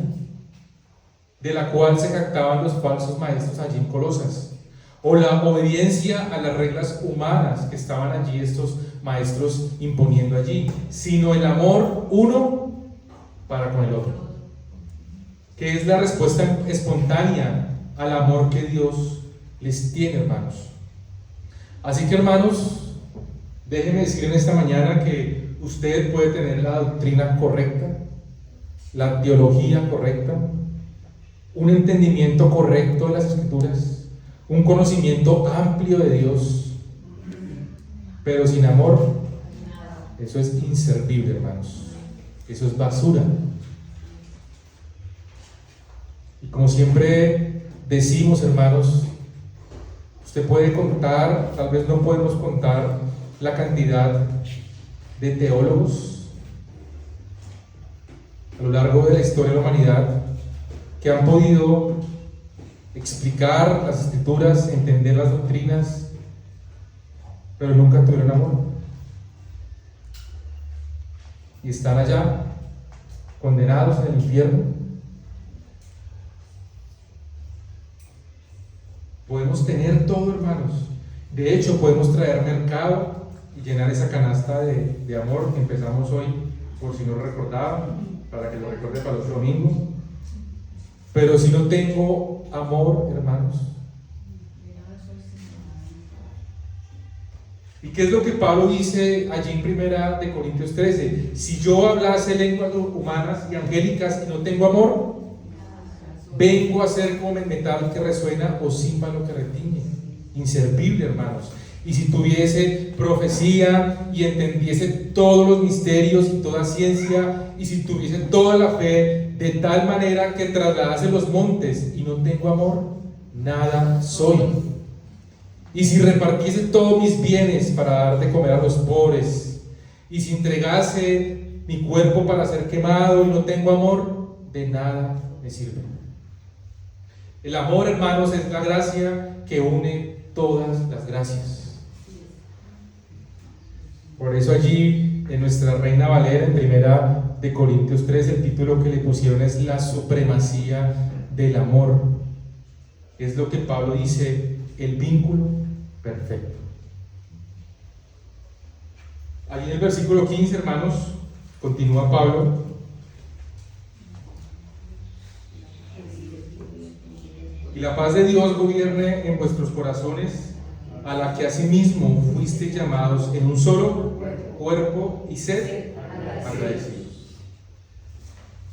de la cual se jactaban los falsos maestros allí en Colosas, o la obediencia a las reglas humanas que estaban allí estos maestros imponiendo allí, sino el amor uno para con el otro, que es la respuesta espontánea al amor que Dios les tiene, hermanos. Así que, hermanos, déjenme decir en esta mañana que usted puede tener la doctrina correcta, la teología correcta, un entendimiento correcto de las Escrituras, un conocimiento amplio de Dios, pero sin amor, eso es inservible, hermanos. Eso es basura. Y como siempre decimos, hermanos, usted puede contar, tal vez no podemos contar la cantidad de teólogos a lo largo de la historia de la humanidad que han podido explicar las Escrituras, entender las doctrinas, pero nunca tuvieron amor. Y están allá, condenados en el infierno. Podemos tener todo, hermanos. De hecho, podemos traer mercado y llenar esa canasta de amor que empezamos hoy, por si no lo recordaban, para que lo recuerde para el otro domingo. Pero si no tengo amor, hermanos. ¿Y qué es lo que Pablo dice allí en 1 Corintios 13? Si yo hablase lenguas humanas y angélicas y no tengo amor, vengo a ser como el metal que resuena o címbalo que retiñe. Inservible, hermanos. Y si tuviese profecía y entendiese todos los misterios y toda ciencia, y si tuviese toda la fe de tal manera que trasladase los montes y no tengo amor, nada soy. Y si repartiese todos mis bienes para dar de comer a los pobres, y si entregase mi cuerpo para ser quemado y no tengo amor, de nada me sirve. El amor, hermanos, es la gracia que une todas las gracias. Por eso allí en nuestra Reina Valera, en 1 Corintios 3, el título que le pusieron es la supremacía del amor. Es lo que Pablo dice, el vínculo perfecto. Allí en el versículo 15, hermanos, continúa Pablo. Y la paz de Dios gobierne en vuestros corazones, a la que asimismo fuisteis llamados en un solo cuerpo, y sed agradecidos.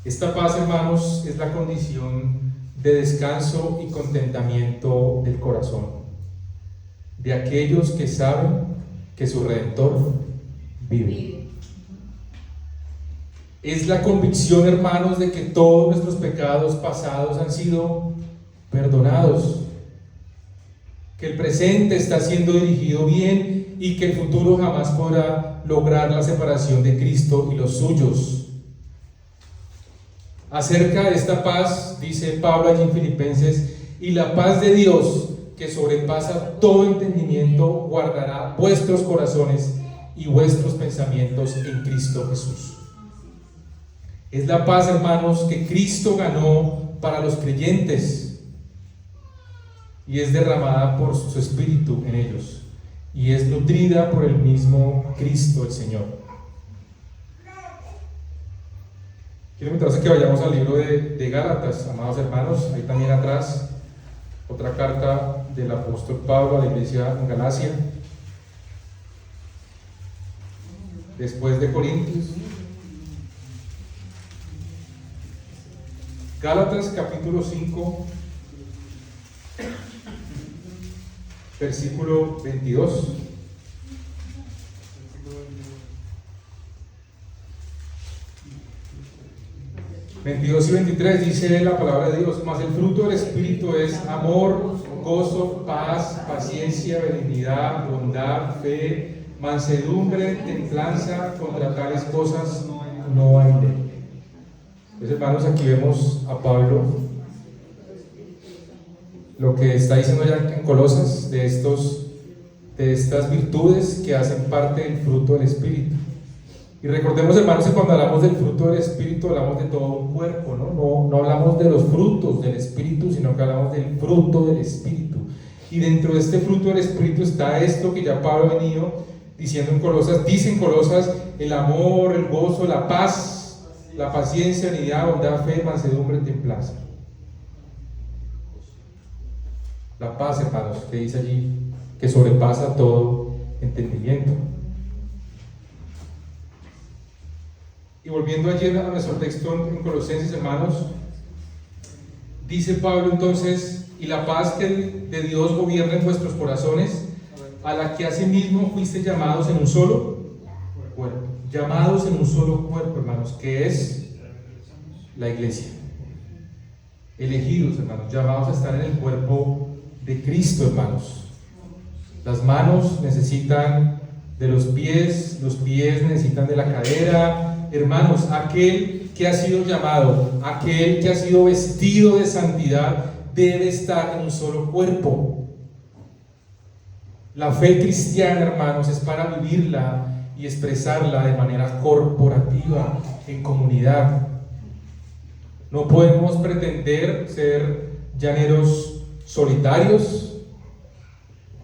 Esta paz, hermanos, es la condición de descanso y contentamiento del corazón, de aquellos que saben que su Redentor vive. Es la convicción, hermanos, de que todos nuestros pecados pasados han sido perdonados, que el presente está siendo dirigido bien y que el futuro jamás podrá lograr la separación de Cristo y los suyos. Acerca de esta paz, dice Pablo allí en Filipenses, y la paz de Dios, que sobrepasa todo entendimiento, guardará vuestros corazones y vuestros pensamientos en Cristo Jesús. Es la paz, hermanos, que Cristo ganó para los creyentes y es derramada por su Espíritu en ellos y es nutrida por el mismo Cristo el Señor. Quiero invitarles a que vayamos al libro de Gálatas, amados hermanos. Ahí también atrás, otra carta del apóstol Pablo a la iglesia en Galacia, después de Corintios. Gálatas capítulo 5, versículo 22. Y 23 dice la palabra de Dios: mas el fruto del Espíritu es amor, gozo, paz, paciencia, benignidad, bondad, fe, mansedumbre, templanza. Contra tales cosas no hay ley. Pues, hermanos, aquí vemos a Pablo, lo que está diciendo ya en Colosas, de estas virtudes que hacen parte del fruto del Espíritu. Y recordemos, hermanos, que cuando hablamos del fruto del Espíritu hablamos de todo un cuerpo, no hablamos de los frutos del Espíritu, sino que hablamos del fruto del Espíritu. Y dentro de este fruto del Espíritu está esto que ya Pablo ha venido diciendo en Colosas. Dice en Colosas: el amor, el gozo, la paz, la paciencia, unidad, bondad, fe, mansedumbre, templanza. La paz, hermanos, que dice allí, que sobrepasa todo entendimiento. Y volviendo allí a nuestro texto en Colosenses, hermanos, dice Pablo entonces: y la paz de Dios gobierna en vuestros corazones, a la que asimismo fuiste llamados en un solo cuerpo. Llamados en un solo cuerpo, hermanos, que es la iglesia. Elegidos, hermanos, llamados a estar en el cuerpo de Cristo, hermanos. Las manos necesitan de los pies necesitan de la cadera. Hermanos, aquel que ha sido llamado, aquel que ha sido vestido de santidad, debe estar en un solo cuerpo. La fe cristiana, hermanos, es para vivirla y expresarla de manera corporativa, en comunidad. No podemos pretender ser llaneros solitarios,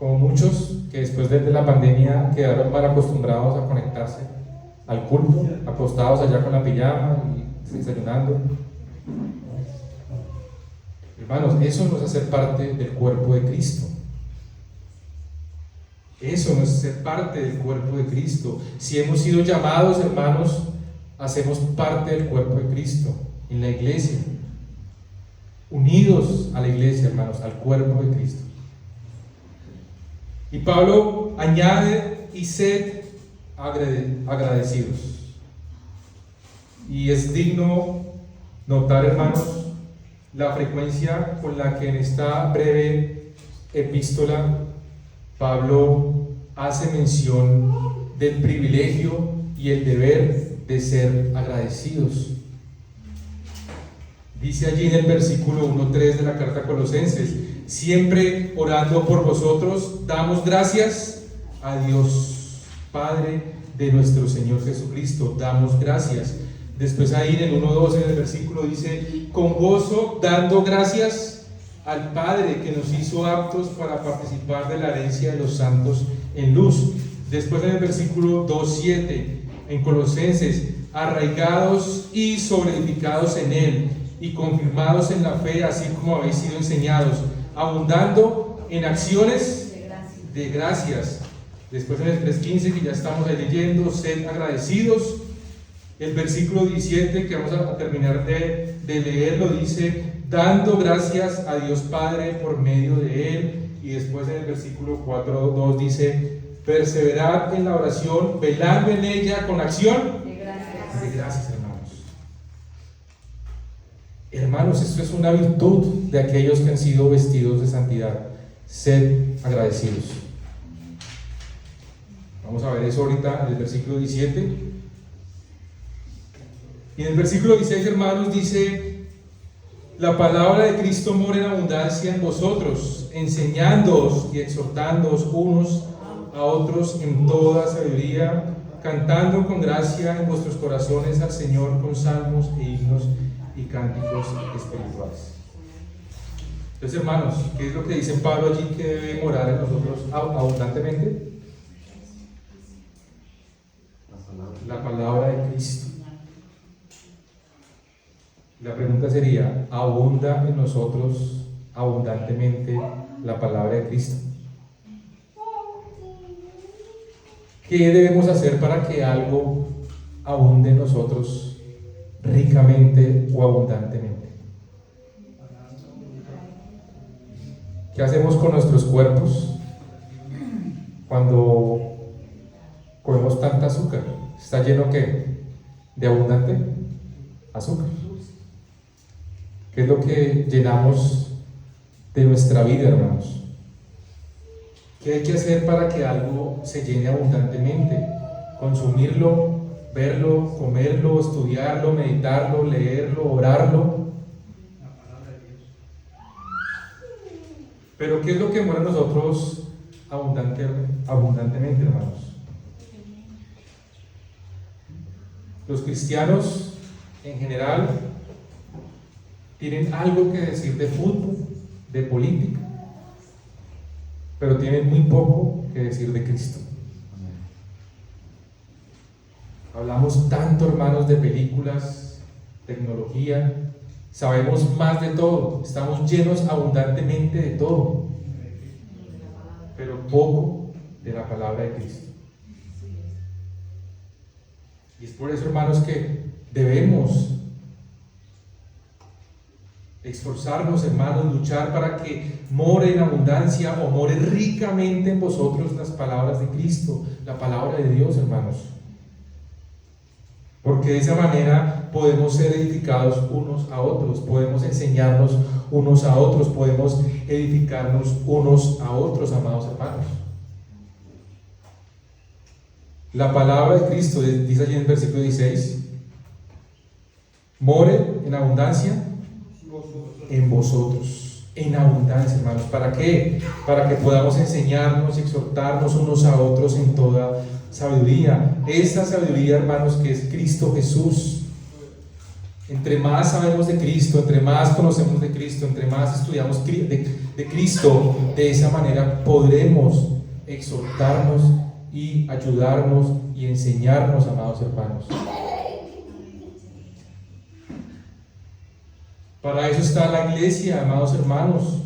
como muchos que después de la pandemia quedaron mal acostumbrados a conectarse al culto, acostados allá con la pijama y desayunando. Hermanos, eso no es hacer parte del cuerpo de Cristo. Eso no es ser parte del cuerpo de Cristo. Si hemos sido llamados, hermanos, hacemos parte del cuerpo de Cristo, en la iglesia, unidos a la iglesia, hermanos, al cuerpo de Cristo. Y Pablo añade: y sed agradecidos. Y es digno notar, hermanos, la frecuencia con la que en esta breve epístola Pablo hace mención del privilegio y el deber de ser agradecidos. Dice allí en el versículo 1:3 de la carta a Colosenses: siempre orando por vosotros, damos gracias a Dios, Padre de nuestro Señor Jesucristo. Damos gracias. Después ahí en el 1:12 del versículo dice: con gozo dando gracias al Padre que nos hizo aptos para participar de la herencia de los santos en luz. Después en el versículo 2:7 en Colosenses: arraigados y sobreedificados en Él y confirmados en la fe, así como habéis sido enseñados, abundando en acciones de gracias. Después en el 3:15, que ya estamos ahí leyendo: sed agradecidos. El versículo 17, que vamos a terminar de leerlo, dice: dando gracias a Dios Padre por medio de Él. Y después en el versículo 4:2 dice: perseverad en la oración, velando en ella con acción de gracias, hermanos. Hermanos, esto es una virtud de aquellos que han sido vestidos de santidad: sed agradecidos. Vamos a ver eso ahorita en el versículo 17. Y en el versículo 16, hermanos, dice: la palabra de Cristo mora en abundancia en vosotros, enseñándoos y exhortándoos unos a otros en toda sabiduría, cantando con gracia en vuestros corazones al Señor con salmos e himnos y cánticos espirituales. Entonces, hermanos, ¿qué es lo que dice Pablo allí que debe morar en nosotros abundantemente? La palabra de Cristo. La pregunta sería: ¿abunda en nosotros abundantemente la palabra de Cristo? ¿Qué debemos hacer para que algo abunde en nosotros ricamente o abundantemente? ¿Qué hacemos con nuestros cuerpos cuando comemos tanta azúcar? ¿Está lleno qué? ¿De abundante azúcar? ¿Qué es lo que llenamos de nuestra vida, hermanos? ¿Qué hay que hacer para que algo se llene abundantemente? Consumirlo, verlo, comerlo, estudiarlo, meditarlo, leerlo, orarlo. Pero ¿qué es lo que mora en nosotros abundantemente, hermanos? Los cristianos en general tienen algo que decir de fútbol, de política, pero tienen muy poco que decir de Cristo. Hablamos tanto, hermanos, de películas, tecnología, sabemos más de todo, estamos llenos abundantemente de todo, pero poco de la palabra de Cristo. Y es por eso, hermanos, que debemos esforzarnos, hermanos, luchar para que more en abundancia o more ricamente en vosotros las palabras de Cristo, la palabra de Dios, hermanos. Porque de esa manera podemos ser edificados unos a otros, podemos enseñarnos unos a otros, podemos edificarnos unos a otros, amados hermanos. La palabra de Cristo, dice allí en el versículo 16, more en abundancia en vosotros, en abundancia, hermanos. ¿Para qué? Para que podamos enseñarnos, exhortarnos unos a otros en toda sabiduría. Esta sabiduría, hermanos, que es Cristo Jesús. Entre más sabemos de Cristo, entre más conocemos de Cristo, entre más estudiamos de Cristo, de esa manera podremos exhortarnos y ayudarnos y enseñarnos, amados hermanos. Para eso está la iglesia, amados hermanos.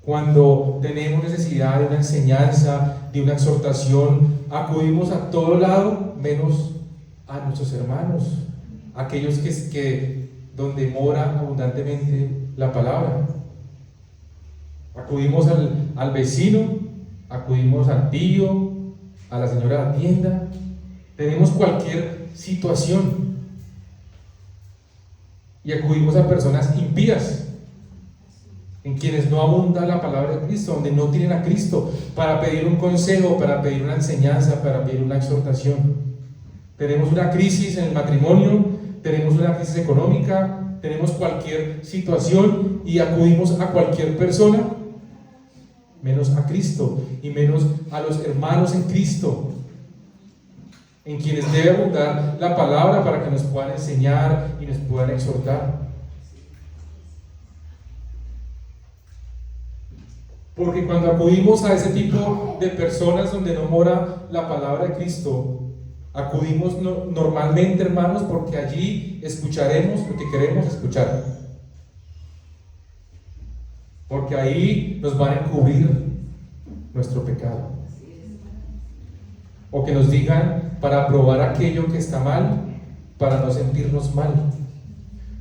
Cuando tenemos necesidad de una enseñanza, de una exhortación, acudimos a todo lado, menos a nuestros hermanos, aquellos que donde mora abundantemente la palabra. Acudimos al vecino, acudimos al tío, a la señora de la tienda. Tenemos cualquier situación y acudimos a personas impías, en quienes no abunda la palabra de Cristo, donde no tienen a Cristo, para pedir un consejo, para pedir una enseñanza, para pedir una exhortación. Tenemos una crisis en el matrimonio, tenemos una crisis económica, tenemos cualquier situación y acudimos a cualquier persona, menos a Cristo y menos a los hermanos en Cristo, en quienes debe abundar la palabra para que nos puedan enseñar y nos puedan exhortar. Porque cuando acudimos a ese tipo de personas donde no mora la palabra de Cristo, acudimos normalmente, hermanos, porque allí escucharemos lo que queremos escuchar. Porque ahí nos van a encubrir nuestro pecado. O que nos digan para probar aquello que está mal, para no sentirnos mal.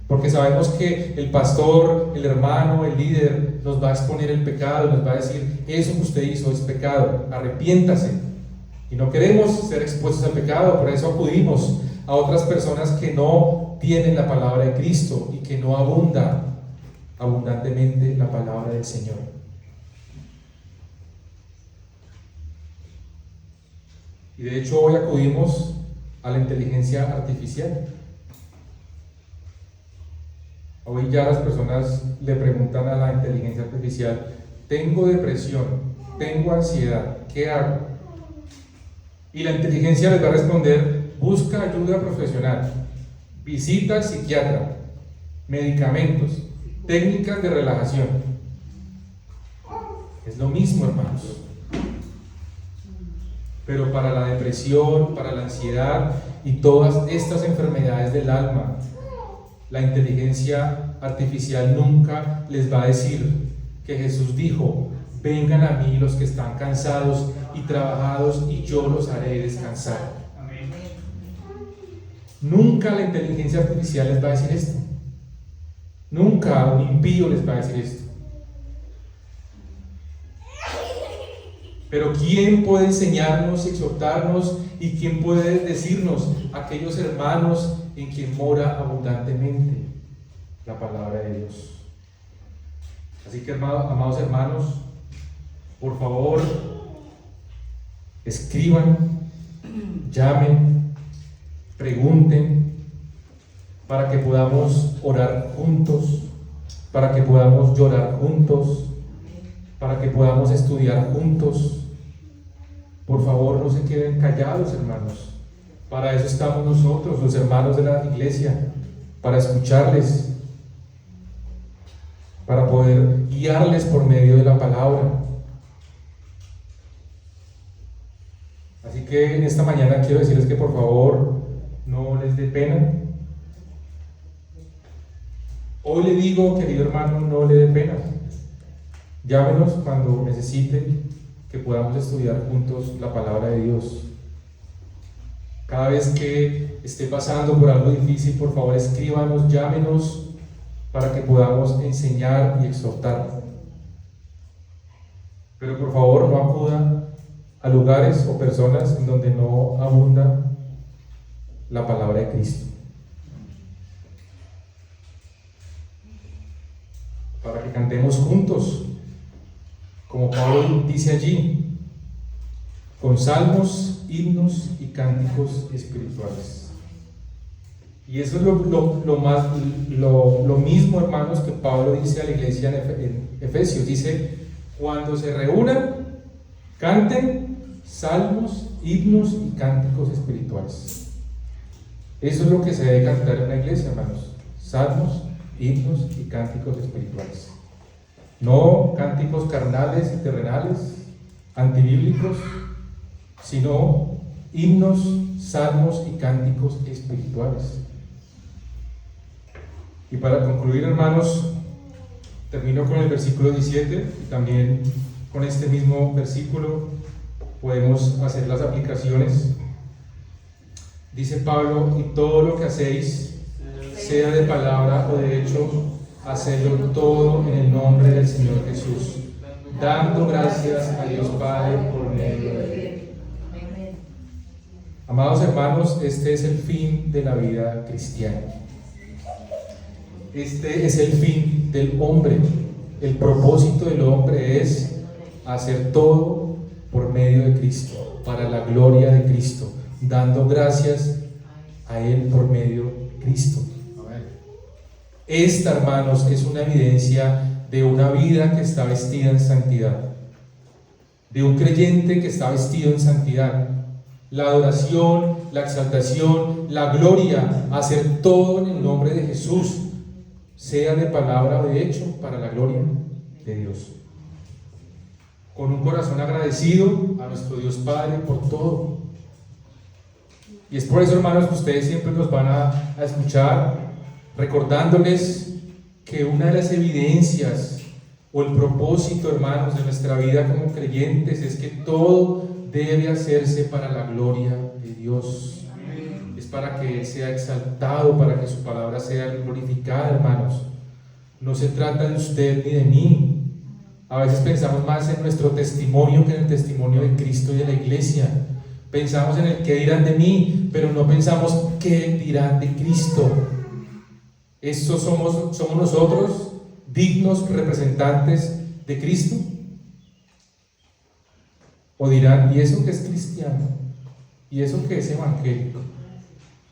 Porque sabemos que el pastor, el hermano, el líder nos va a exponer el pecado, nos va a decir: eso que usted hizo es pecado, arrepiéntase. Y no queremos ser expuestos al pecado, por eso acudimos a otras personas que no tienen la palabra de Cristo y que no abunda abundantemente la palabra del Señor. Y de hecho hoy acudimos a la inteligencia artificial. Hoy ya las personas le preguntan a la inteligencia artificial: tengo depresión, tengo ansiedad, ¿qué hago? Y la inteligencia les va a responder: busca ayuda profesional, visita al psiquiatra, medicamentos, técnicas de relajación. Es lo mismo, hermanos. Pero para la depresión, para la ansiedad y todas estas enfermedades del alma, la inteligencia artificial nunca les va a decir que Jesús dijo: vengan a mí los que están cansados y trabajados y yo los haré descansar. Amén. Nunca la inteligencia artificial les va a decir esto. Nunca un impío les va a decir esto. Pero ¿quién puede enseñarnos, exhortarnos y quién puede decirnos aquellos hermanos en quien mora abundantemente la palabra de Dios? Así que, amados hermanos, por favor, escriban, llamen, pregunten, para que podamos orar juntos, para que podamos llorar juntos, para que podamos estudiar juntos. Por favor, no se queden callados, hermanos. Para eso estamos nosotros, los hermanos de la iglesia, para escucharles, para poder guiarles por medio de la palabra. Así que en esta mañana quiero decirles que por favor no les dé pena. Hoy le digo, querido hermano, no le dé pena. Llámenos cuando necesiten que podamos estudiar juntos la palabra de Dios. Cada vez que esté pasando por algo difícil, por favor escríbanos, llámenos, para que podamos enseñar y exhortar. Pero por favor no acuda a lugares o personas en donde no abunda la palabra de Cristo. Para que cantemos juntos, como Pablo dice allí, con salmos, himnos y cánticos espirituales. Y eso es lo mismo, hermanos, que Pablo dice a la iglesia en Efesios. Dice: cuando se reúnan, canten salmos, himnos y cánticos espirituales. Eso es lo que se debe cantar en una iglesia, hermanos. salmos, himnos y cánticos espirituales. No cánticos carnales y terrenales, antibíblicos, sino himnos, salmos y cánticos espirituales. Y para concluir, hermanos, termino con el versículo 17 y también con este mismo versículo podemos hacer las aplicaciones. Dice Pablo: y todo lo que hacéis, sea de palabra o de hecho, hacedlo todo en el nombre del Señor Jesús, dando gracias a Dios Padre por medio de Él. Amados hermanos, este es el fin de la vida cristiana. Este es el fin del hombre. El propósito del hombre es hacer todo por medio de Cristo, para la gloria de Cristo, dando gracias a Él por medio de Cristo. Esta, hermanos, es una evidencia de una vida que está vestida en santidad, de un creyente que está vestido en santidad. La adoración, la exaltación, la gloria, hacer todo en el nombre de Jesús, sea de palabra o de hecho, para la gloria de Dios. Con un corazón agradecido a nuestro Dios Padre por todo. Y es por eso, hermanos, que ustedes siempre nos van a escuchar recordándoles que una de las evidencias o el propósito, hermanos, de nuestra vida como creyentes es que todo debe hacerse para la gloria de Dios. Es para que Él sea exaltado, para que su palabra sea glorificada, hermanos. No se trata de usted ni de mí. A veces pensamos más en nuestro testimonio que en el testimonio de Cristo y de la iglesia. Pensamos en el qué dirán de mí, pero no pensamos qué dirán de Cristo. ¿Estos somos nosotros dignos representantes de Cristo? ¿O dirán, y eso que es cristiano? ¿Y eso que es evangélico?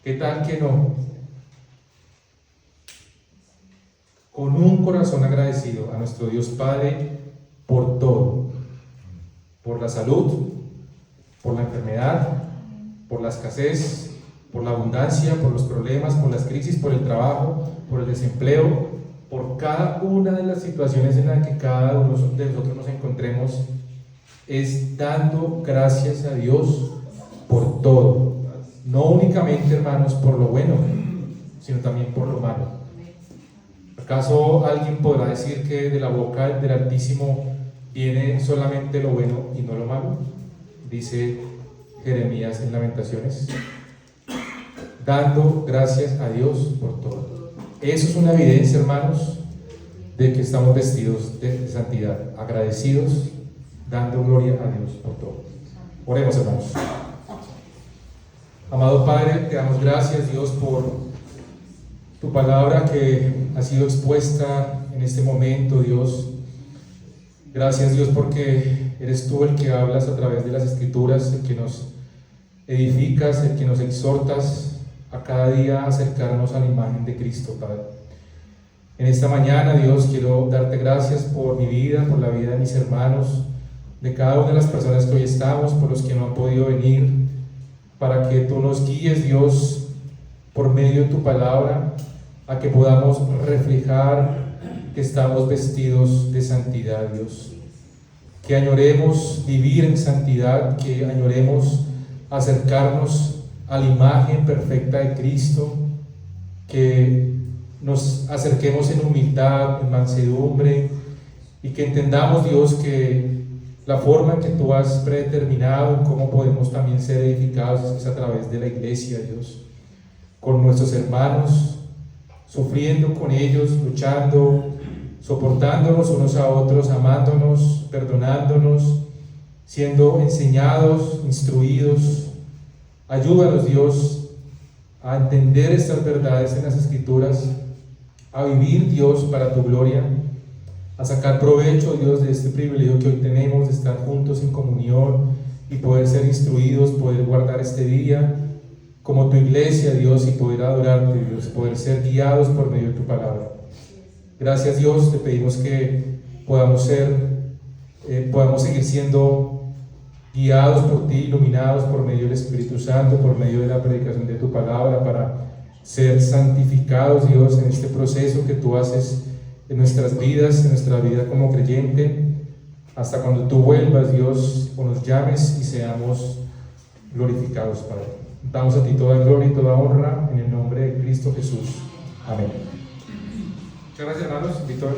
¿Qué tal que no? Con un corazón agradecido a nuestro Dios Padre por todo, por la salud, por la enfermedad, por la escasez, por la abundancia, por los problemas, por las crisis, por el trabajo, por el desempleo, por cada una de las situaciones en las que cada uno de nosotros nos encontremos, es dando gracias a Dios por todo. No únicamente, hermanos, por lo bueno, sino también por lo malo. ¿Acaso alguien podrá decir que de la boca del Altísimo viene solamente lo bueno y no lo malo? Dice Jeremías en Lamentaciones. Dando gracias a Dios por todo. Eso es una evidencia, hermanos, de que estamos vestidos de santidad, agradecidos, dando gloria a Dios por todo. Oremos, hermanos. Amado Padre, te damos gracias, Dios, por tu palabra que ha sido expuesta en este momento, Dios. Gracias, Dios, porque eres tú el que hablas a través de las Escrituras, el que nos edificas, el que nos exhortas a cada día acercarnos a la imagen de Cristo, Padre. En esta mañana, Dios, quiero darte gracias por mi vida, por la vida de mis hermanos, de cada una de las personas que hoy estamos, por los que no han podido venir, para que tú nos guíes, Dios, por medio de tu palabra, a que podamos reflejar que estamos vestidos de santidad, Dios. Que añoremos vivir en santidad, que añoremos acercarnos a la imagen perfecta de Cristo, que nos acerquemos en humildad, en mansedumbre, y que entendamos, Dios, que la forma en que tú has predeterminado en cómo podemos también ser edificados es a través de la iglesia, Dios, con nuestros hermanos, sufriendo con ellos, luchando, soportándonos unos a otros, amándonos, perdonándonos, siendo enseñados, instruidos. Ayúdanos, Dios, a entender estas verdades en las Escrituras, a vivir, Dios, para tu gloria, a sacar provecho, Dios, de este privilegio que hoy tenemos de estar juntos en comunión y poder ser instruidos, poder guardar este día como tu iglesia, Dios, y poder adorarte, Dios, poder ser guiados por medio de tu palabra. Gracias, Dios, te pedimos que podamos seguir siendo guiados por ti, iluminados por medio del Espíritu Santo, por medio de la predicación de tu palabra, para ser santificados, Dios, en este proceso que tú haces en nuestras vidas, en nuestra vida como creyente, hasta cuando tú vuelvas, Dios, o nos llames y seamos glorificados, Padre. Damos a ti toda gloria y toda honra en el nombre de Cristo Jesús. Amén. Muchas gracias, hermanos. Invito a